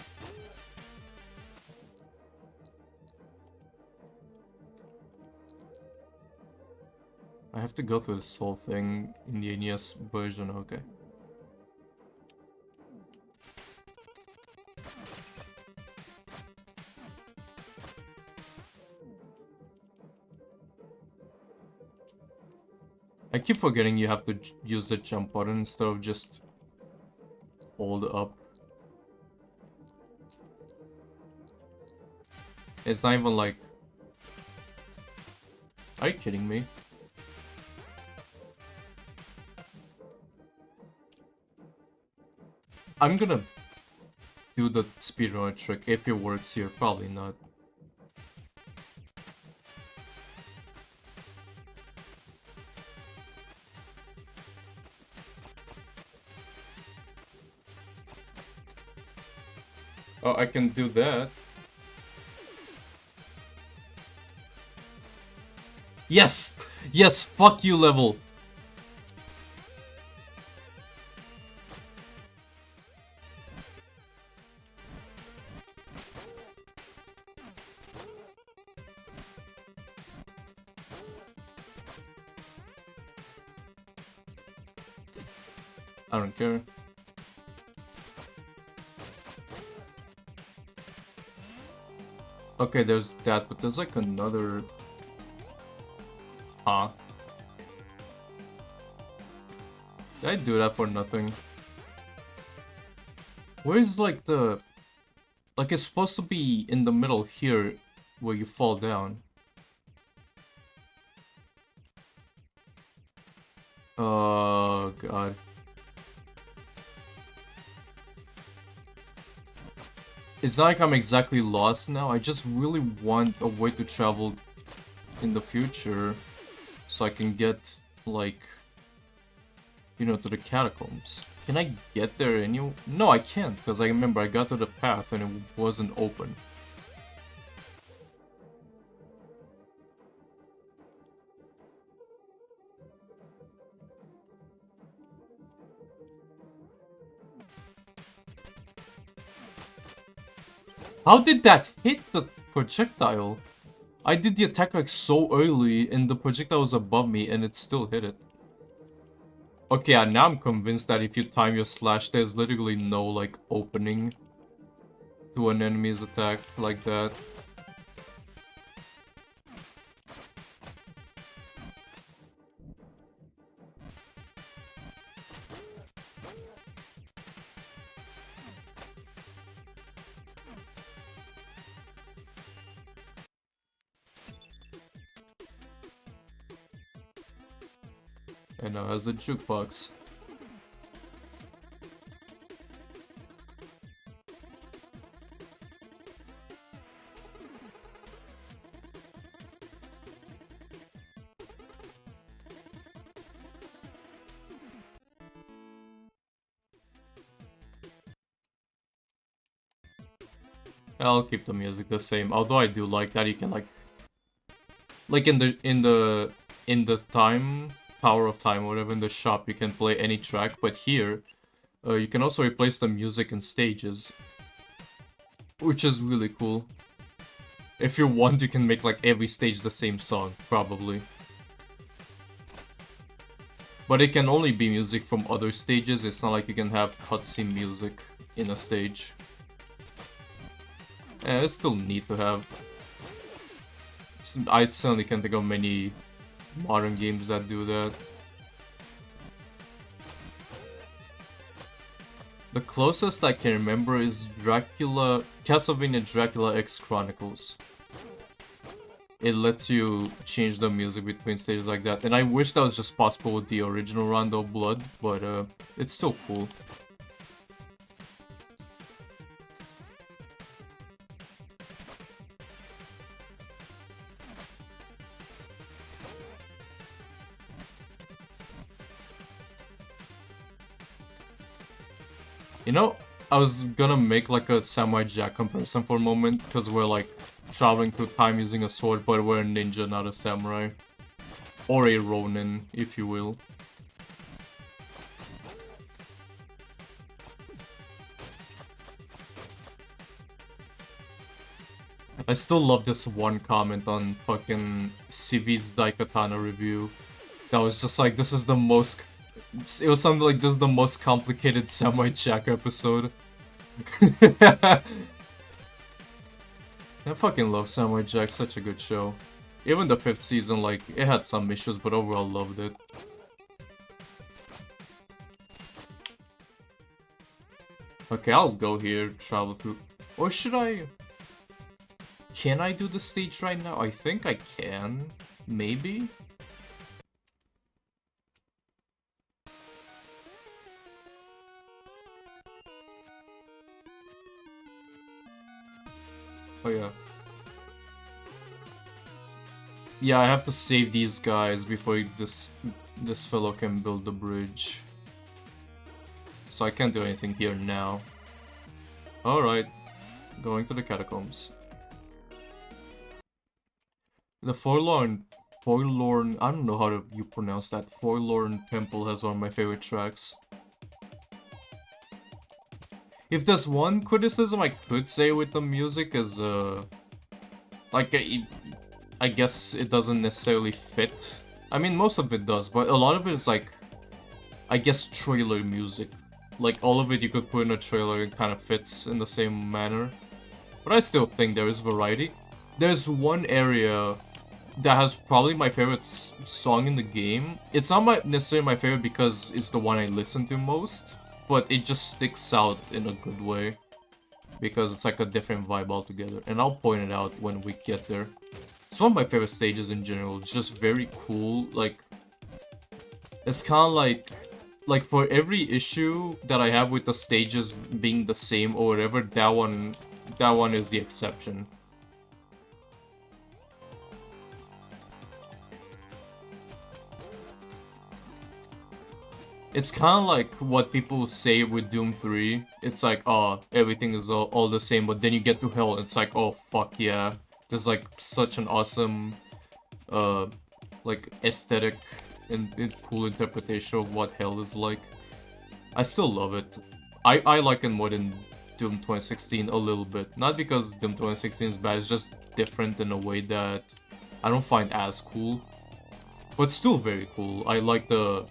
I have to go through this whole thing in the NES version, okay. I keep forgetting you have to use the jump button instead of just hold up. It's not even like... Are you kidding me? I'm gonna do the speedrunner trick if it works here, probably not. Oh, I can do that. Yes! Yes, fuck you level! I don't care. Okay, there's that, but there's like another... Huh? Did I do that for nothing? Where's like the... Like it's supposed to be in the middle here, where you fall down. Oh god. It's not like I'm exactly lost now, I just really want a way to travel in the future so I can get, like, you know, to the catacombs. Can I get there anyway? No, I can't, because I remember I got to the path and it wasn't open. How did that hit the projectile? I did the attack like so early and the projectile was above me and it still hit it. Okay, now I'm convinced that if you time your slash, there's literally no like opening to an enemy's attack like that. And now has the jukebox. I'll keep the music the same, although I do like that you can like in the time Power of Time, whatever, in the shop, you can play any track, but here, you can also replace the music in stages, which is really cool. If you want, you can make, like, every stage the same song, probably. But it can only be music from other stages, it's not like you can have cutscene music in a stage. It's still neat to have. I certainly can't think of many modern games that do that. The closest I can remember is Castlevania Dracula X Chronicles. it lets you change the music between stages like that. And I wish that was just possible with the original Rondo Blood, but it's still cool. You know, I was gonna make like a Samurai Jack comparison for a moment, because we're like traveling through time using a sword, but we're a ninja, not a samurai. Or a ronin, if you will. I still love this one comment on fucking Civi's Daikatana review. That was just like, this is the most... It was something like, this is the most complicated Samurai Jack episode. I fucking love Samurai Jack, such a good show. Even the 5th season, like, it had some issues, but overall loved it. Okay, I'll go here, travel through... Or should I... Can I do the stage right now? I think I can. Maybe? Oh yeah. Yeah, I have to save these guys before this fellow can build the bridge. So I can't do anything here now. Alright. Going to the catacombs. The Forlorn, I don't know how you pronounce that. Forlorn Temple has one of my favorite tracks. If there's one criticism I could say with the music is, like, I guess it doesn't necessarily fit. I mean, most of it does, but a lot of it is like, I guess, trailer music. Like, all of it you could put in a trailer and kind of fits in the same manner. But I still think there is variety. There's one area that has probably my favorite song in the game. It's not necessarily my favorite because it's the one I listen to most, but it just sticks out in a good way because it's like a different vibe altogether. And I'll point it out when we get there. It's one of my favorite stages in general. It's just very cool. Like, it's kind of like for every issue that I have with the stages being the same or whatever, that one is the exception. It's kind of like what people say with Doom 3. It's like, oh, everything is all the same, but then you get to Hell, and it's like, oh, fuck yeah. There's like such an awesome, like, aesthetic and cool interpretation of what Hell is like. I still love it. I like it more than Doom 2016 a little bit. Not because Doom 2016 is bad, it's just different in a way that I don't find as cool. But still very cool. I like the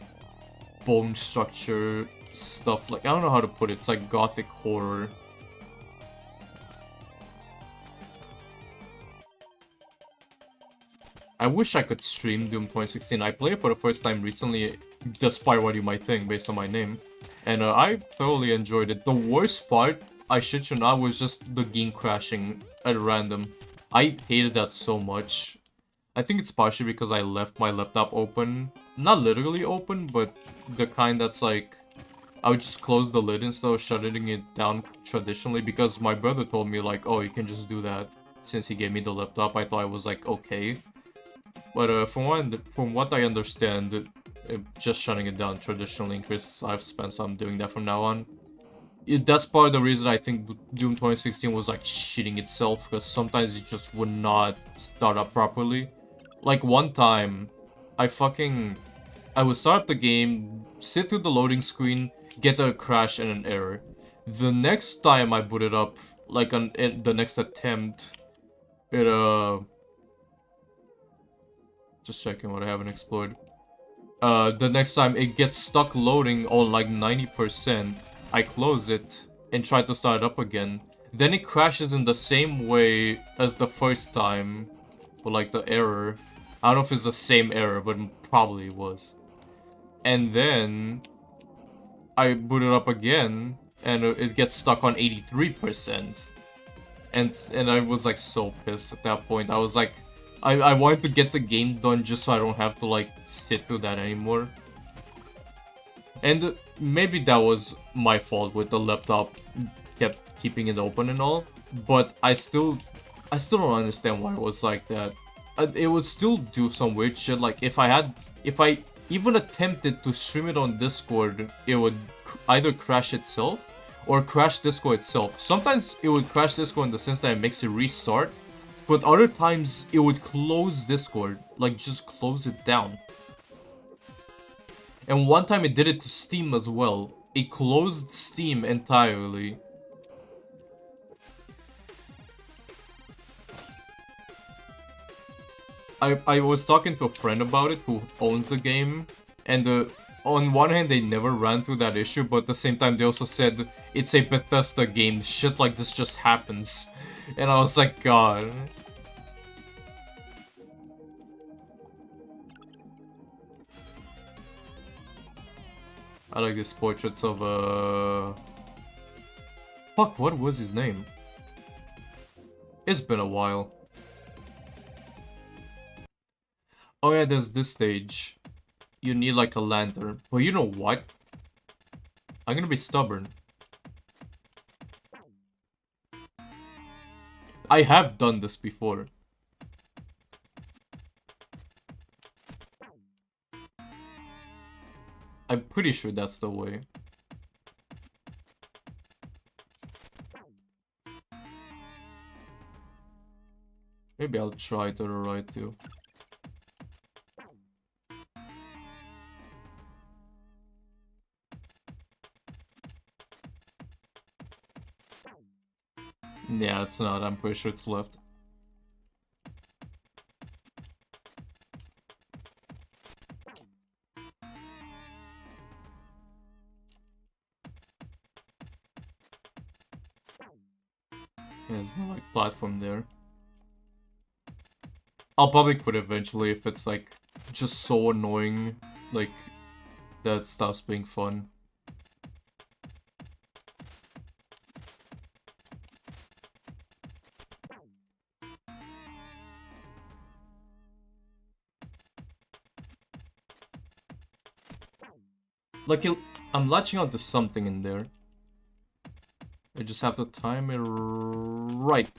bone structure stuff. Like, I don't know how to put it. It's like gothic horror. I wish I could stream Doom 2016. I played it for the first time recently, despite what you might think based on my name. And I thoroughly enjoyed it. The worst part, I shit you not, was just the game crashing at random. I hated that so much. I think it's partially because I left my laptop open. Not literally open, but the kind that's like... I would just close the lid instead of shutting it down traditionally, because my brother told me like, oh, you can just do that. Since he gave me the laptop, I thought I was like, okay. But from what I understand, just shutting it down traditionally increases lifespan, so I'm doing that from now on. That's part of the reason I think Doom 2016 was like shitting itself, because sometimes it just would not start up properly. Like one time, I would start up the game, sit through the loading screen, get a crash and an error. The next time I boot it up, like the next attempt, it just checking what I haven't explored. The next time it gets stuck loading on like 90%, I close it and try to start it up again. Then it crashes in the same way as the first time, with like the error. I don't know if it's the same error, but it probably was. And then I boot it up again, and it gets stuck on 83%. And I was like so pissed at that point. I was like, I wanted to get the game done just so I don't have to like sit through that anymore. And maybe that was my fault with the laptop kept keeping it open and all, but I still don't understand why it was like that. It would still do some weird shit. Like if I even attempted to stream it on Discord, it would either crash itself or crash Discord itself. Sometimes it would crash Discord in the sense that it makes it restart, but other times it would close Discord, like just close it down. And one time it did it to Steam as well. It closed Steam entirely. I was talking to a friend about it who owns the game, and on one hand they never ran through that issue, but at the same time they also said it's a Bethesda game, shit like this just happens. And I was like, God. I like these portraits of fuck, what was his name? It's been a while. Oh yeah, there's this stage. You need like a lantern. But you know what? I'm gonna be stubborn. I have done this before. I'm pretty sure that's the way. Maybe I'll try to the right too. Yeah, it's not. I'm pretty sure it's left. There's no like platform there. I'll probably quit eventually if it's like just so annoying, like that stops being fun. Like, I'm latching onto something in there. I just have to time it right.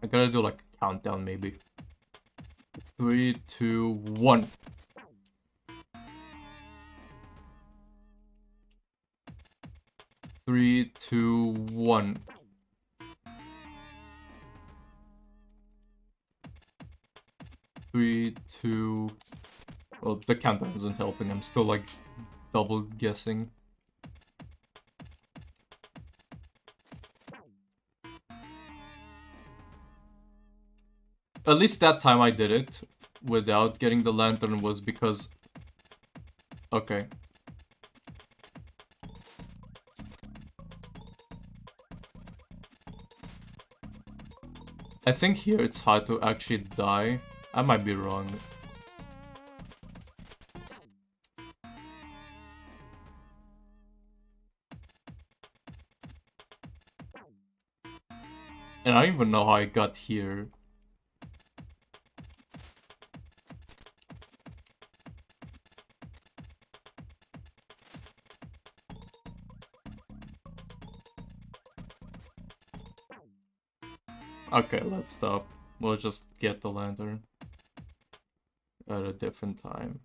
I gotta do like a countdown maybe. 3, 2, 1. Three, two, one. 3, 2. Well, the countdown isn't helping. I'm still like double guessing. At least that time I did it without getting the lantern was because... Okay. I think here it's hard to actually die. I might be wrong. And I don't even know how I got here. Okay, let's stop. We'll just get the lantern at a different time.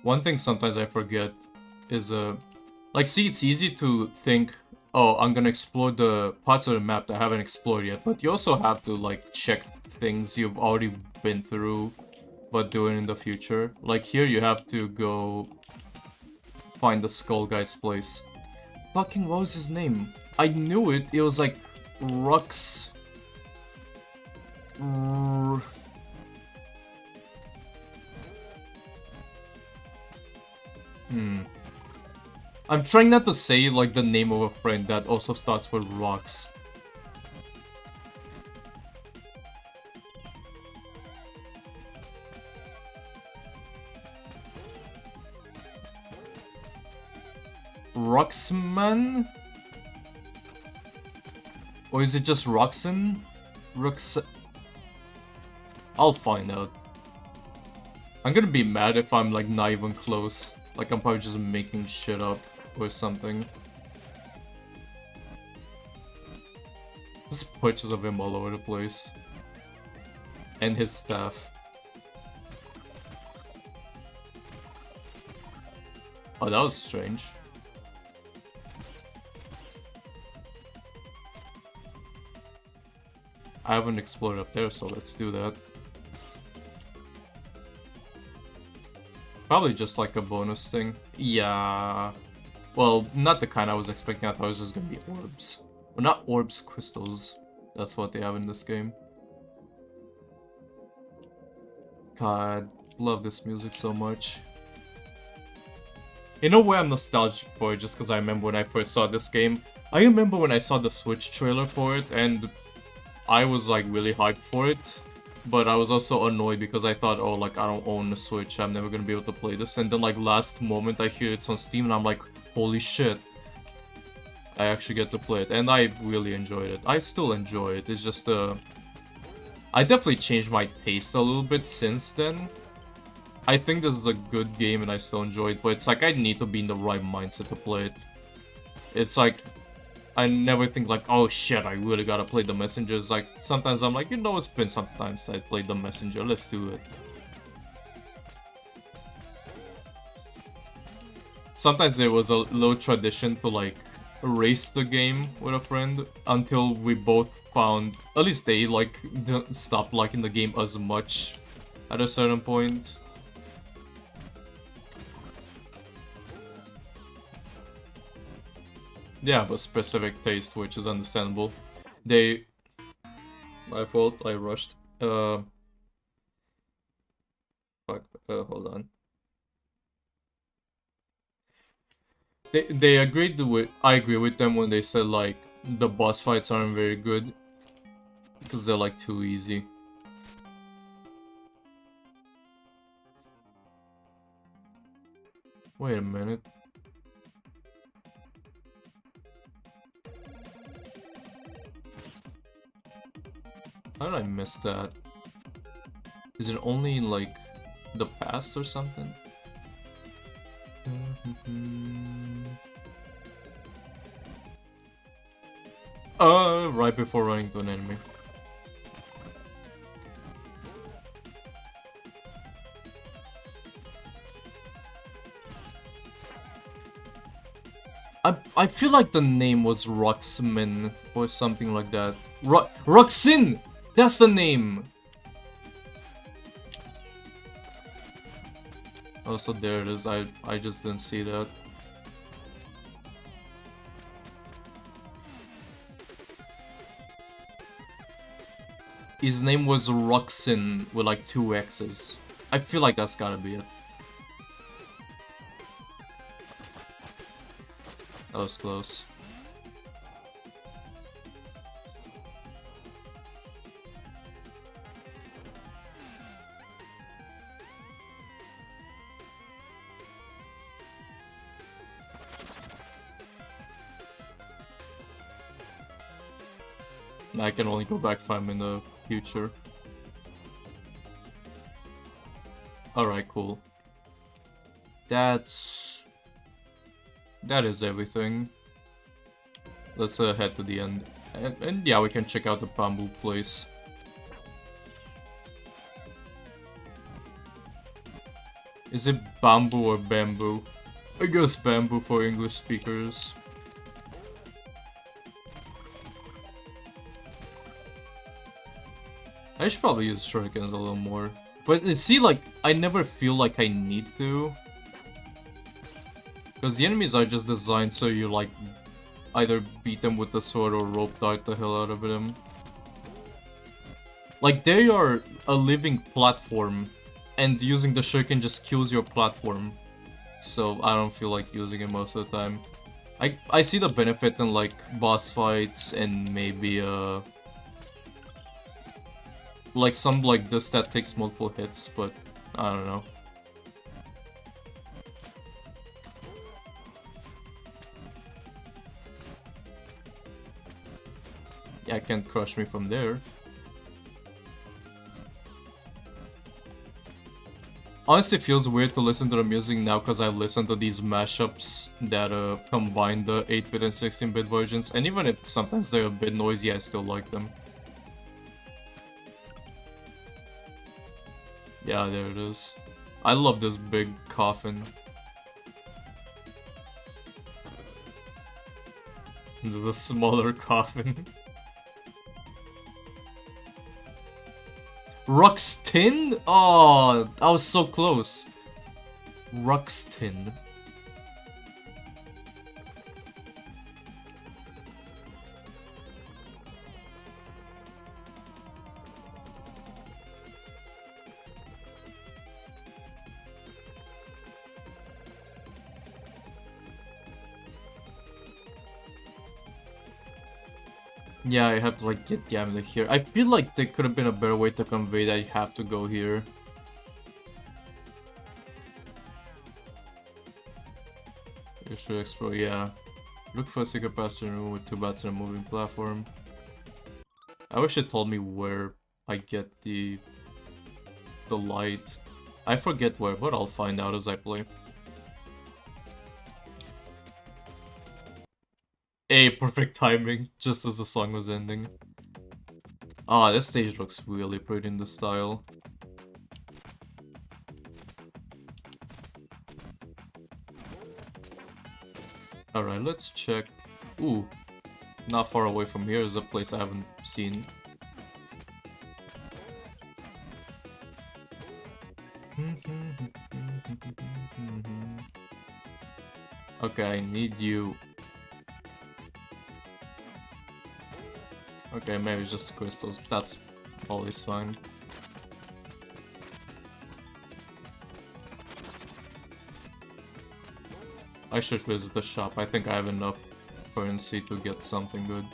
One thing sometimes I forget is, like, see, it's easy to think, oh, I'm gonna explore the parts of the map that I haven't explored yet, but you also have to, like, check things you've already been through, but do it in the future. Like, here you have to go find the Skull Guy's place. Fucking, what was his name? I knew it. It was like Rux. I'm trying not to say like the name of a friend that also starts with Rux. Ruxman? Or is it just Ruxin? I'll find out. I'm gonna be mad if I'm like not even close. Like I'm probably just making shit up or something. There's pictures of him all over the place. And his staff. Oh, that was strange. I haven't explored up there, so let's do that. Probably just like a bonus thing. Yeah. Well, not the kind I was expecting. I thought it was just gonna be orbs. Well, not orbs, crystals. That's what they have in this game. God, love this music so much. In a way, I'm nostalgic for it just because I remember when I first saw this game. I remember when I saw the Switch trailer for it, and I was like really hyped for it. But I was also annoyed because I thought, oh, like, I don't own a Switch, I'm never gonna be able to play this. And then, like, last moment I hear it's on Steam and I'm like, holy shit. I actually get to play it. And I really enjoyed it. I still enjoy it. It's just, I definitely changed my taste a little bit since then. I think this is a good game and I still enjoy it, but it's like I need to be in the right mindset to play it. It's like, I never think like, oh shit, I really gotta play The Messenger. It's like, sometimes I'm like, you know, it's been some time since I played The Messenger, let's do it. Sometimes there was a little tradition to like, erase the game with a friend until we both found, at least they like, stopped liking the game as much at a certain point. Yeah, but specific taste, which is understandable. My fault, I rushed. Fuck, hold on. They agreed with, I agree with them when they said like, the boss fights aren't very good. Because they're like too easy. Wait a minute. How did I miss that? Is it only in like the past or something? Right before running to an enemy. I feel like the name was Ruxmin or something like that. Ruxin! That's the name! Oh, so there it is. I just didn't see that. His name was Ruxin with like 2 X's. I feel like that's gotta be it. That was close. I can only go back if I'm in the future. Alright, cool. That is everything. Let's head to the end. And yeah, we can check out the bamboo place. Is it bamboo or bamboo? I guess bamboo for English speakers. I should probably use shurikens a little more. But see, like, I never feel like I need to. Because the enemies are just designed so you, like, either beat them with the sword or rope dart the hell out of them. Like, they are a living platform, and using the shuriken just kills your platform. So I don't feel like using it most of the time. I see the benefit in, like, boss fights and maybe, like some like this that takes multiple hits, but I don't know. Yeah, can't crush me from there. Honestly, it feels weird to listen to the music now because I listen to these mashups that combine the 8-bit and 16-bit versions, and even if sometimes they're a bit noisy, I still like them. Yeah, there it is. I love this big coffin. The smaller coffin. Ruxtin? Oh, I was so close. Ruxtin. Yeah, I have to like get Gamma here. I feel like there could have been a better way to convey that you have to go here. You should explore, yeah. Look for a secret passage room with 2 bats and a moving platform. I wish it told me where I get the light. I forget where, but I'll find out as I play. Hey, perfect timing, just as the song was ending. Ah, this stage looks really pretty in the style. Alright, let's check. Ooh, not far away from here is a place I haven't seen. Okay, I need you. Okay, maybe just crystals. That's always fine. I should visit the shop. I think I have enough currency to get something good.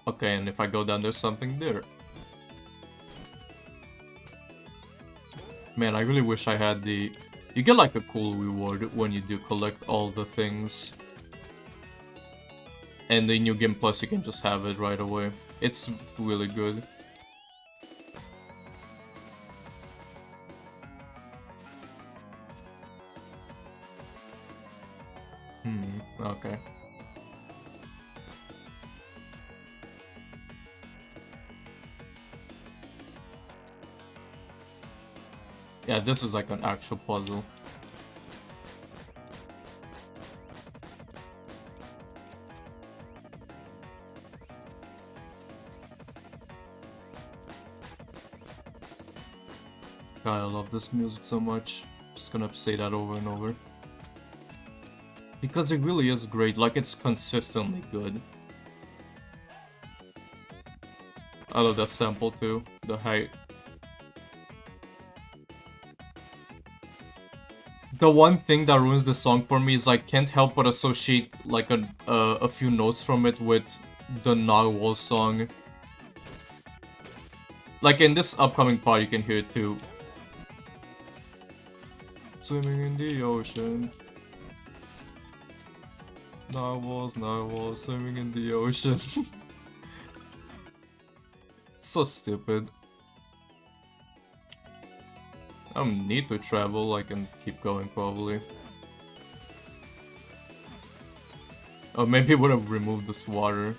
Okay, and if I go down, there's something there. Man, I really wish I had the... You get like a cool reward when you do collect all the things. And the New Game Plus, you can just have it right away. It's really good. Okay. Yeah, this is like an actual puzzle. God, I love this music so much. Just gonna say that over and over. Because it really is great, like it's consistently good. I love that sample too, the height. The one thing that ruins the song for me is I can't help but associate like a few notes from it with the Narwhal song. Like in this upcoming part you can hear it too. Swimming in the ocean. Narwhals, narwhals, swimming in the ocean. So stupid. I don't need to travel, I can keep going probably. Oh, maybe it would have removed this water.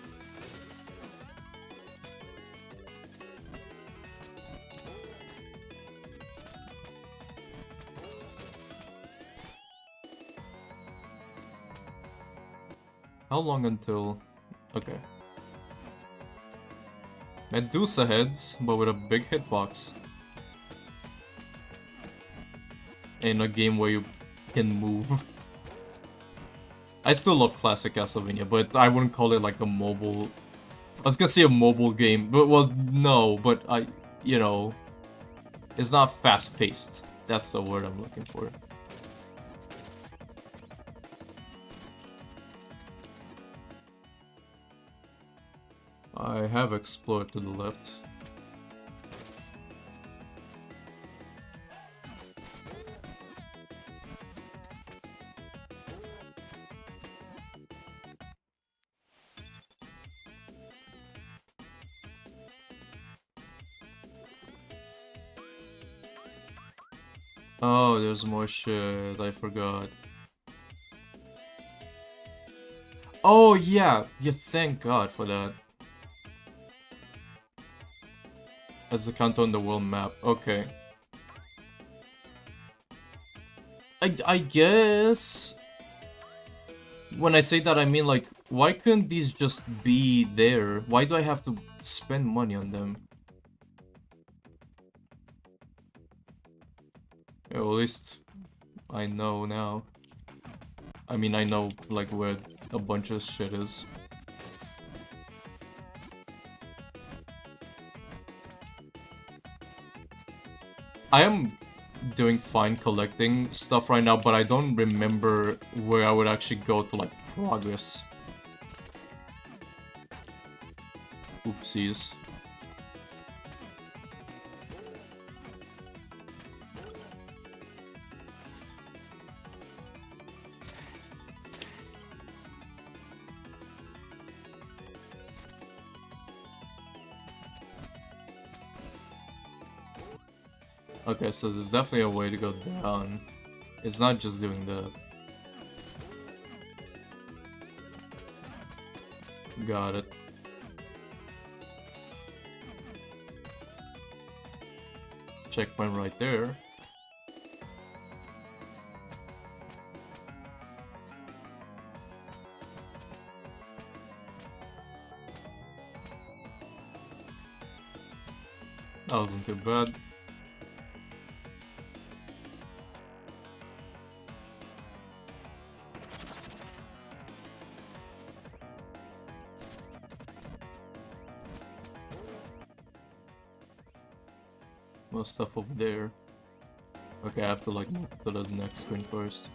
How long until... Okay. Medusa heads, but with a big hitbox. In a game where you can move. I still love classic Castlevania, but I wouldn't call it like a mobile... I was gonna say a mobile game, but well, no, but you know... It's not fast-paced. That's the word I'm looking for. I have explored to the left. Oh, there's more shit. I forgot. Oh, yeah. Yeah, thank God for that. As a count on the world map. Okay. I guess... When I say that, I mean, like, why couldn't these just be there? Why do I have to spend money on them? Yeah, well, at least I know now. I mean, I know, like, where a bunch of shit is. I am doing fine collecting stuff right now, but I don't remember where I would actually go to, like, progress. Oopsies. Okay, so there's definitely a way to go down. It's not just doing that. Got it. Checkpoint right there. That wasn't too bad. More stuff over there. Okay, I have to like move to the next screen first.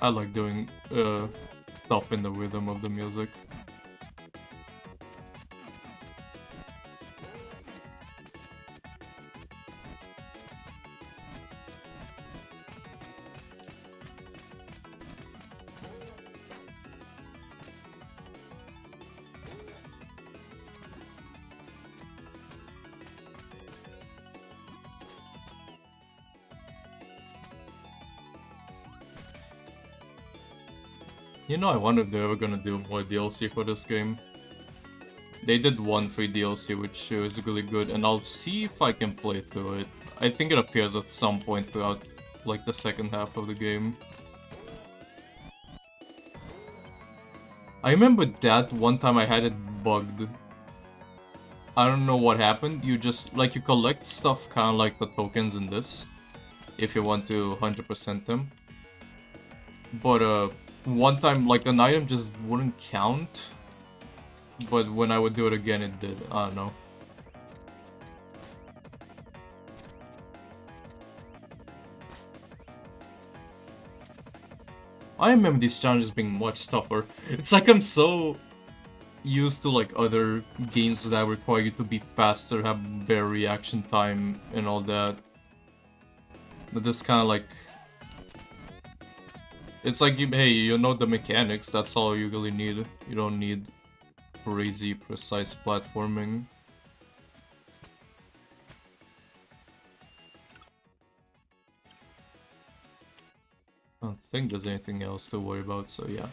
I like doing stuff in the rhythm of the music. You know, I wonder if they're ever gonna do more DLC for this game. They did one free DLC, which was really good, and I'll see if I can play through it. I think it appears at some point throughout, like, the second half of the game. I remember that one time I had it bugged. I don't know what happened. You just, like, you collect stuff kind of like the tokens in this, if you want to 100% them. But, one time, like, an item just wouldn't count. But when I would do it again, it did. I don't know. I remember these challenges being much tougher. It's like I'm so used to like other games that require you to be faster, have better reaction time and all that. But this kind of like... It's like, hey, you know the mechanics, that's all you really need. You don't need crazy precise platforming. I don't think there's anything else to worry about, so yeah.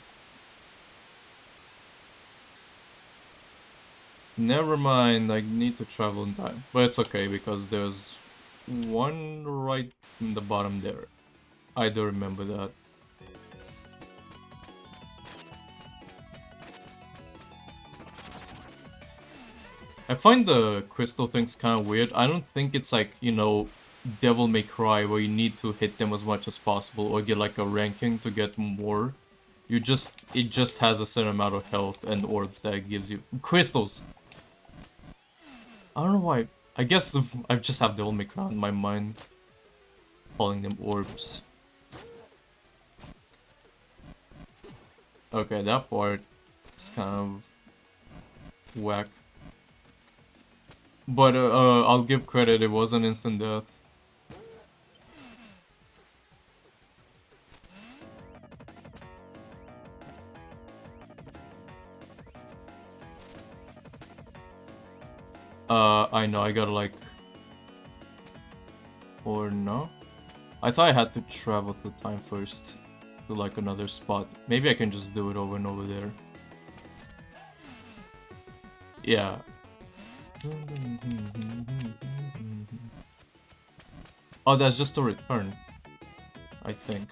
Never mind, I need to travel in time. But it's okay, because there's one right in the bottom there. I do remember that. I find the crystal things kind of weird. I don't think it's like, you know, Devil May Cry where you need to hit them as much as possible or get like a ranking to get more. It just has a certain amount of health and orbs that it gives you. Crystals! I don't know why. I guess I just have Devil May Cry in my mind. Calling them orbs. Okay, that part is kind of whack. But I'll give credit, it was an instant death. I know, I gotta like... Or no? I thought I had to travel to time first. To like another spot. Maybe I can just do it over and over there. Yeah. Oh, that's just a return. I think.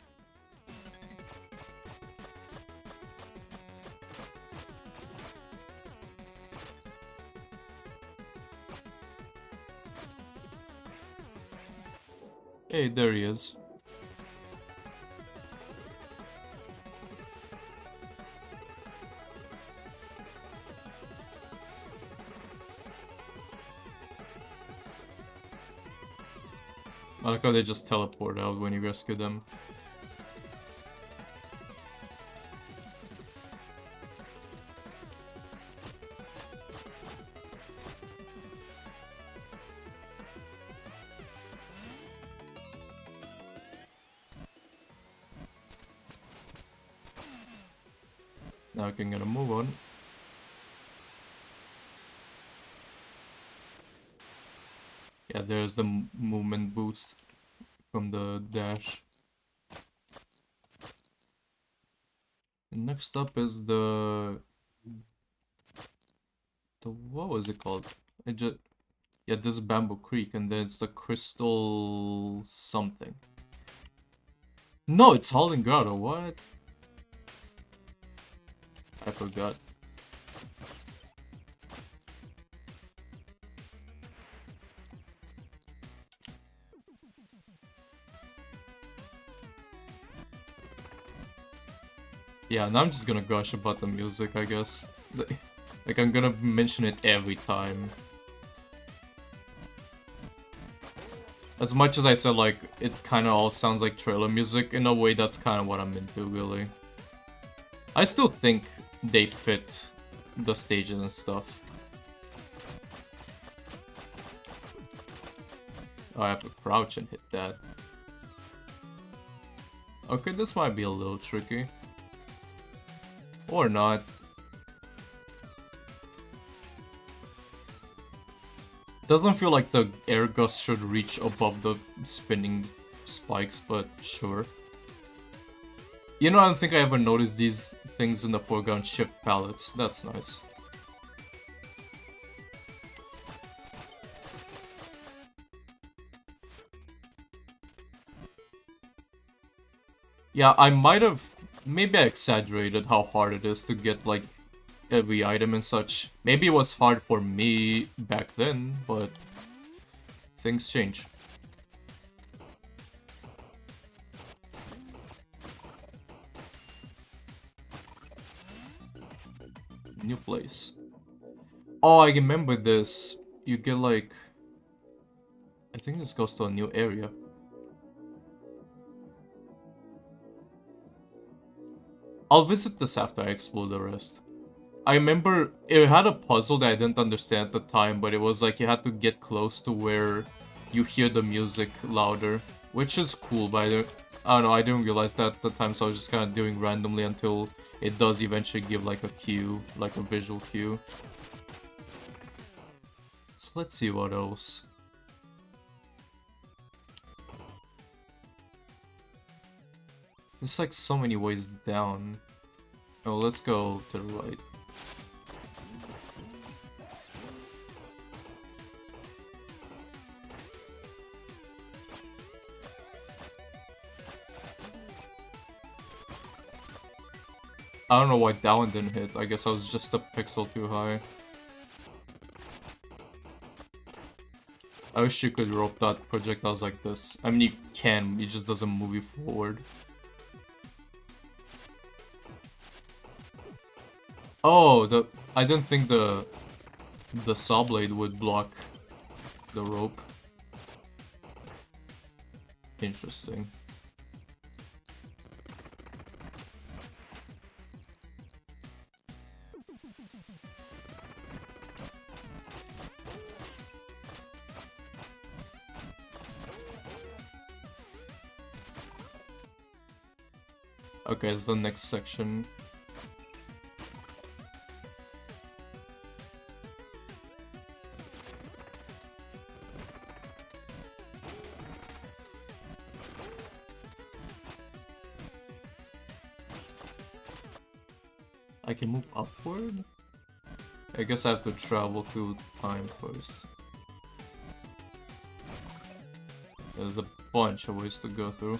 Hey, there he is. I like how they just teleport out when you rescue them. Now I can get a move on. Yeah, there's the movement boost from the dash. And next up is the what was it called? Yeah, this is Bamboo Creek, and then it's the Crystal something. No, it's Howling Grotto. What? I forgot. Yeah, now I'm just gonna gush about the music, I guess. Like, I'm gonna mention it every time. As much as I said, like, it kinda all sounds like trailer music, in a way that's kinda what I'm into, really. I still think they fit the stages and stuff. Oh, I have to crouch and hit that. Okay, this might be a little tricky. Or not. Doesn't feel like the air gust should reach above the spinning spikes, but sure. You know, I don't think I ever noticed these things in the foreground shift palettes. That's nice. Yeah, I might have... Maybe I exaggerated how hard it is to get, like, every item and such. Maybe it was hard for me back then, but... things change. New place. Oh, I remember this. You get, like... I think this goes to a new area. I'll visit this after I explore the rest. I remember it had a puzzle that I didn't understand at the time, but it was like you had to get close to where you hear the music louder, which is cool, by the... I don't know, I didn't realize that at the time, so I was just kind of doing randomly until it does eventually give like a cue, like a visual cue. So let's see what else. There's like so many ways down. Oh, let's go to the right. I don't know why that one didn't hit. I guess I was just a pixel too high. I wish you could rope that projectiles like this. I mean, you can, it just doesn't move you forward. Oh, I didn't think the saw blade would block the rope. Interesting. Okay, it's the next section. I can move upward? I guess I have to travel through time first. There's a bunch of ways to go through.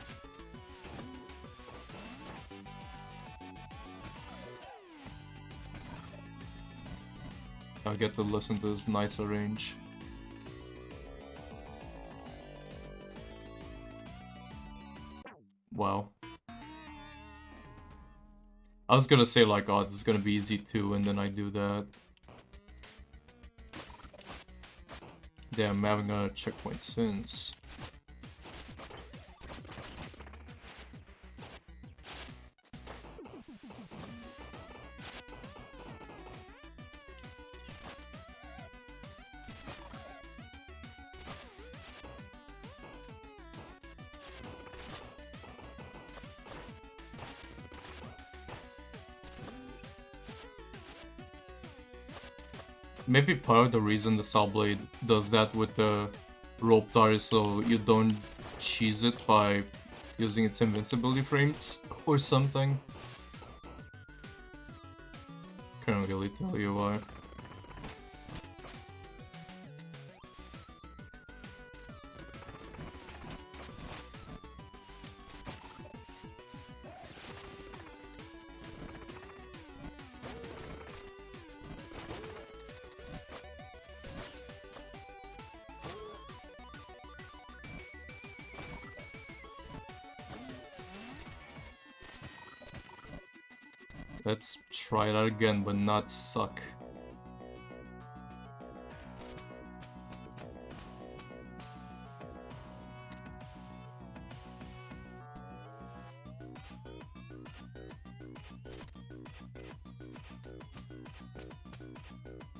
I'll get to listen to this nicer range. Wow. I was gonna say like, oh, this is gonna be easy too, and then I do that. Damn, I haven't got a checkpoint since. Maybe part of the reason the Saw Blade does that with the rope dart is so you don't cheese it by using its invincibility frames or something. Can't really tell you why. Let's try that again, but not suck.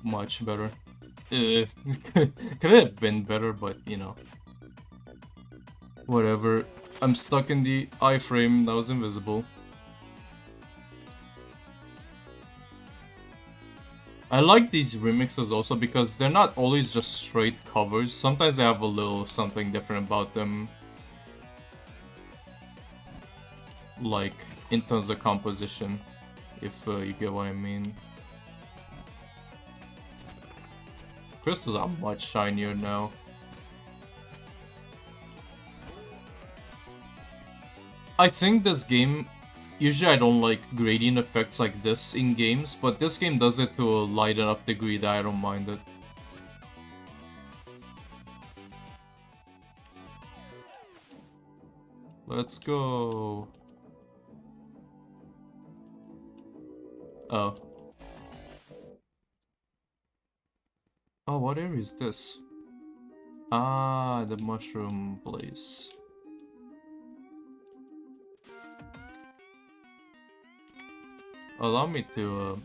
Much better. Could have been better, but you know. Whatever. I'm stuck in the iframe that was invisible. I like these remixes also because they're not always just straight covers. Sometimes they have a little something different about them. Like, in terms of composition, if you get what I mean. Crystals are much shinier now. I think this game... Usually I don't like gradient effects like this in games, but this game does it to a light enough degree that I don't mind it. Let's go. Oh. Oh, what area is this? Ah, the mushroom place. Allow me to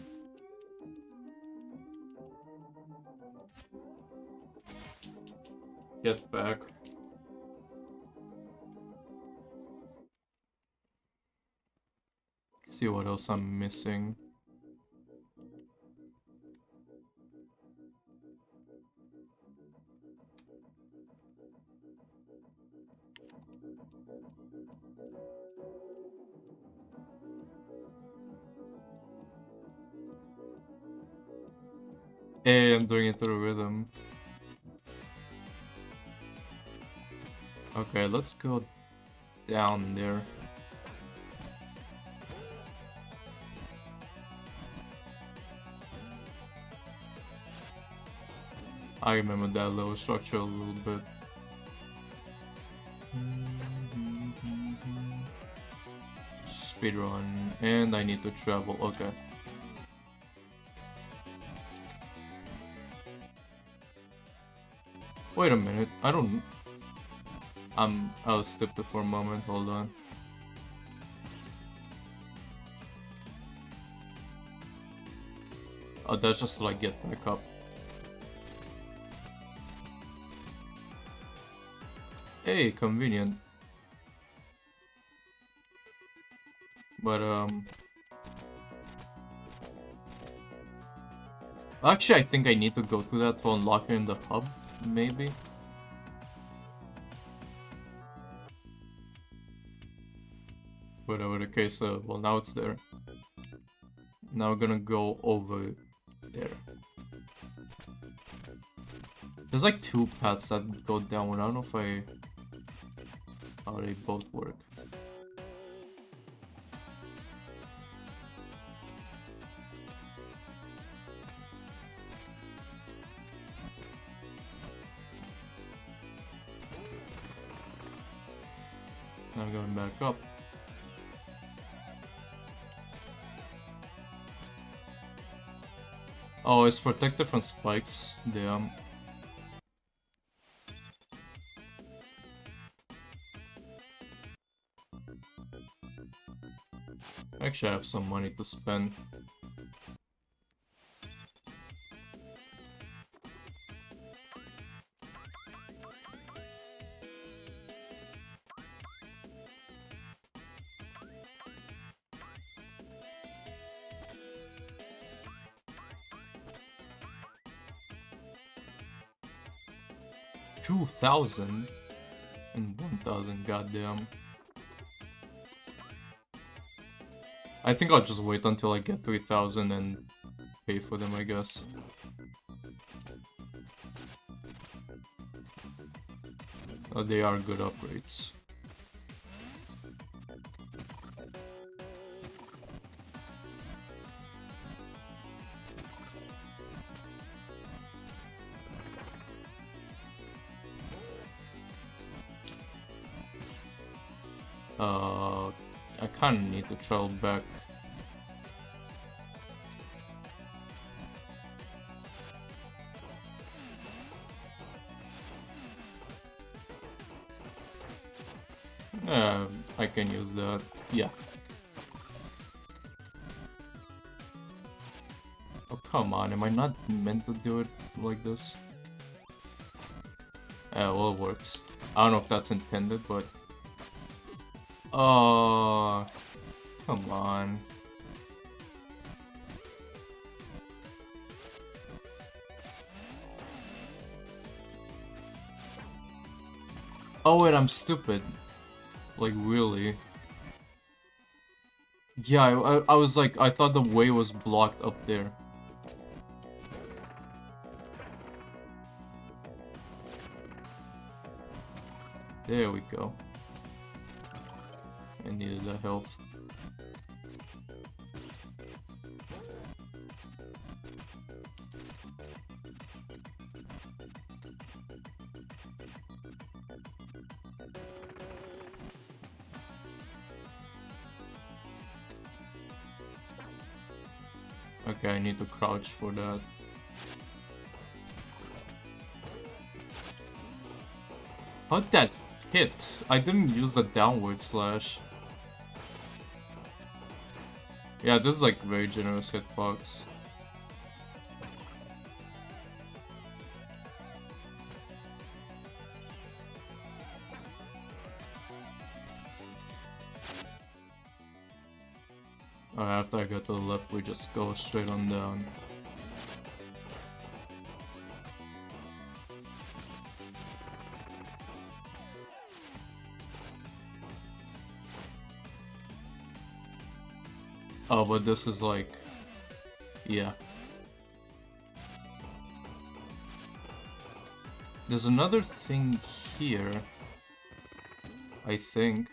get back. See what else I'm missing. Hey, I'm doing it to the rhythm. Okay, let's go down there. I remember that little structure a little bit. Speedrun, and I need to travel, okay. Wait a minute, I don't... I was stupid for a moment, hold on. Oh, that's just to, like, get back up. Hey, convenient. But, actually, I think I need to go to that to unlock it in the hub, maybe? Whatever the case, well, now it's there. Now we're gonna go over there. There's like two paths that go downward. I don't know if how they both work. Now I'm going back up. Oh, it's protected from spikes. Damn. Actually, I have some money to spend. $2,000 and 1,000, goddamn. I think I'll just wait until I get 3,000 and pay for them, I guess. Oh, they are good upgrades. I kinda need to travel back. I can use that. Yeah. Oh, come on. Am I not meant to do it like this? Yeah, well, it works. I don't know if that's intended, but... Oh, come on. Oh wait, I'm stupid. Like, really? Yeah, I was like, I thought the way was blocked up there. There we go. I needed that health. Okay, I need to crouch for that. How'd that hit? I didn't use a downward slash. Yeah, this is like very generous hitbox. Alright, after I get to the left, we just go straight on down. Oh, but this is like... Yeah. There's another thing here. I think.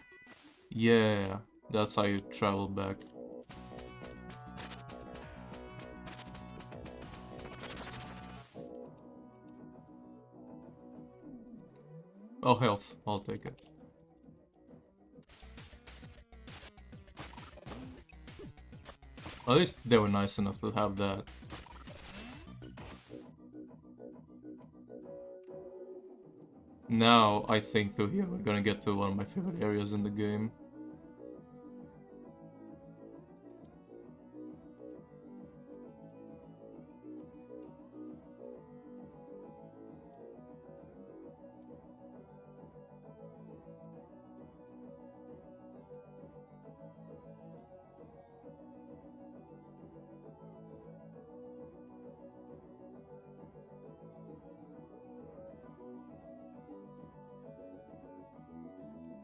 Yeah, that's how you travel back. Oh, health. I'll take it. At least they were nice enough to have that. Now, I think through here we're gonna get to one of my favorite areas in the game.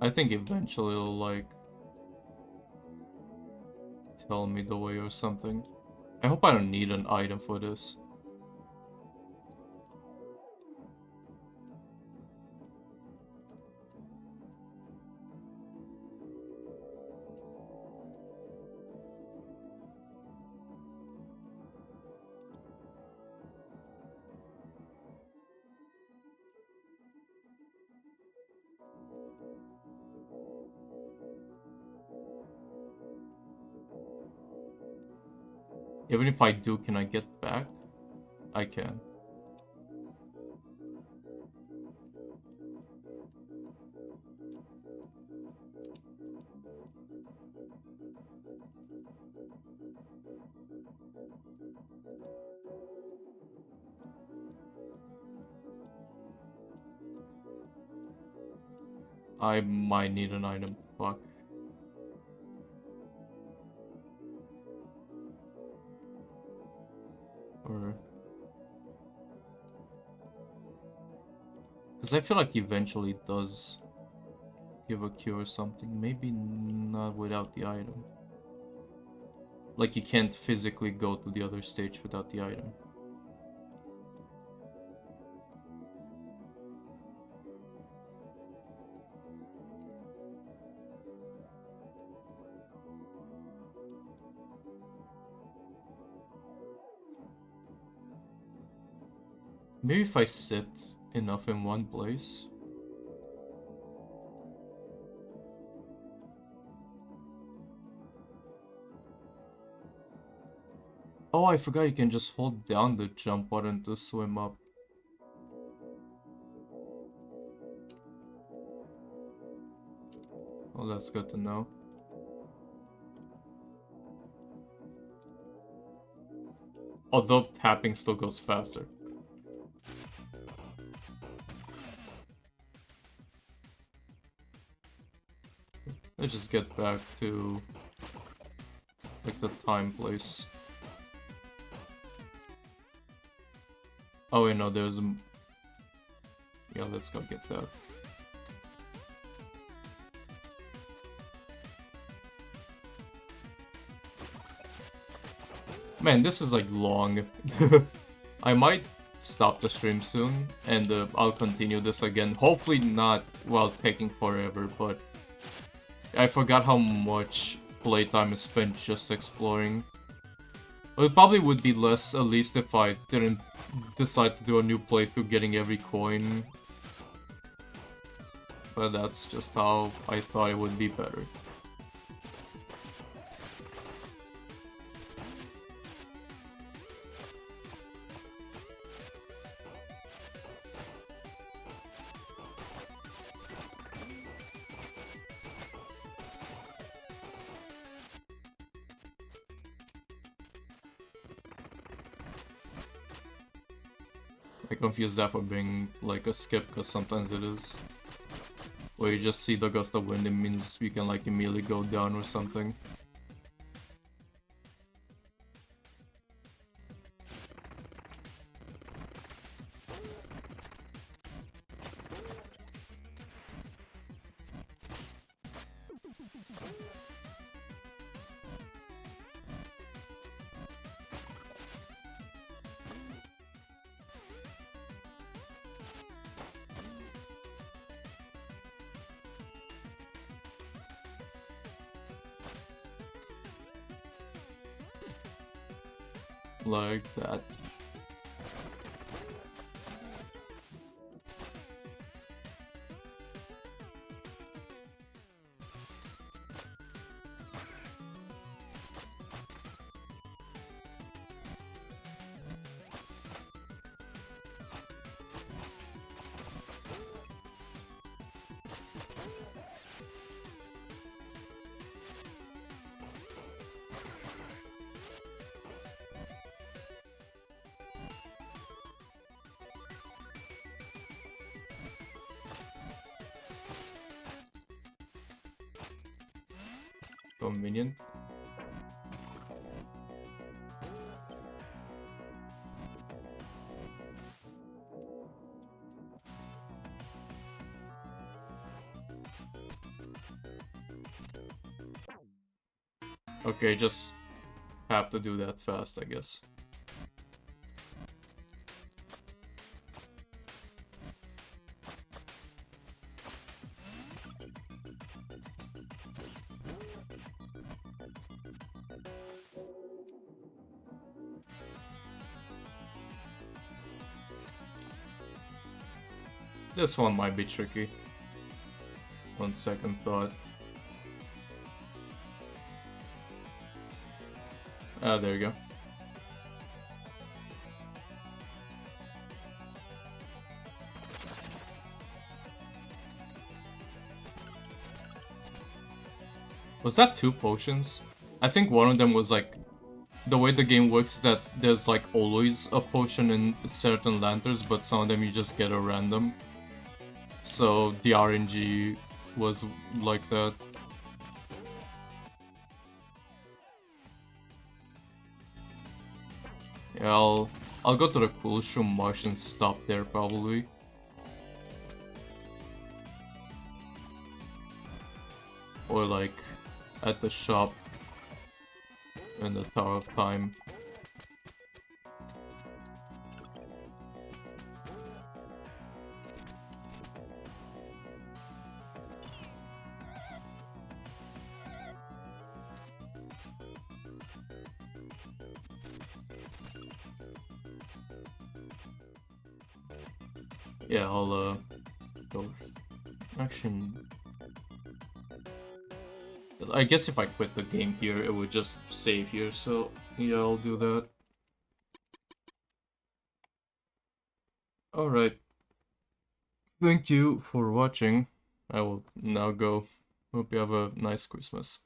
I think eventually it'll, like, tell me the way or something. I hope I don't need an item for this. Even if I do, can I get back? I can. I might need an item. Fuck. Or... Because I feel like eventually it does give a cure or something. Maybe not without the item. Like you can't physically go to the other stage without the item. Maybe if I sit enough in one place. Oh, I forgot you can just hold down the jump button to swim up. Oh, that's good to know. Although tapping still goes faster. Let's just get back to like the time place. Oh wait, no, there's a... Yeah, let's go get that. Man, this is like long. I might stop the stream soon and I'll continue this again. Hopefully not while taking forever, but I forgot how much playtime is spent just exploring. Well, it probably would be less, at least if I didn't decide to do a new playthrough getting every coin. But that's just how I thought it would be better. I confuse that for being like a skip, because sometimes it is. Where you just see the gust of wind, it means you can like immediately go down or something. Like that. Convenient. Okay, just have to do that fast, I guess. This one might be tricky. On second thought. Ah, there you go. Was that 2 potions? I think one of them was like... The way the game works is that there's like always a potion in certain lanterns, but some of them you just get a random. So the RNG was like that. Yeah, I'll go to the Kulshum Marsh and stop there probably. Or like at the shop in the Tower of Time. Yeah, I'll go. Actually, I guess if I quit the game here, it would just save here, so yeah, I'll do that. Alright. Thank you for watching. I will now go. Hope you have a nice Christmas.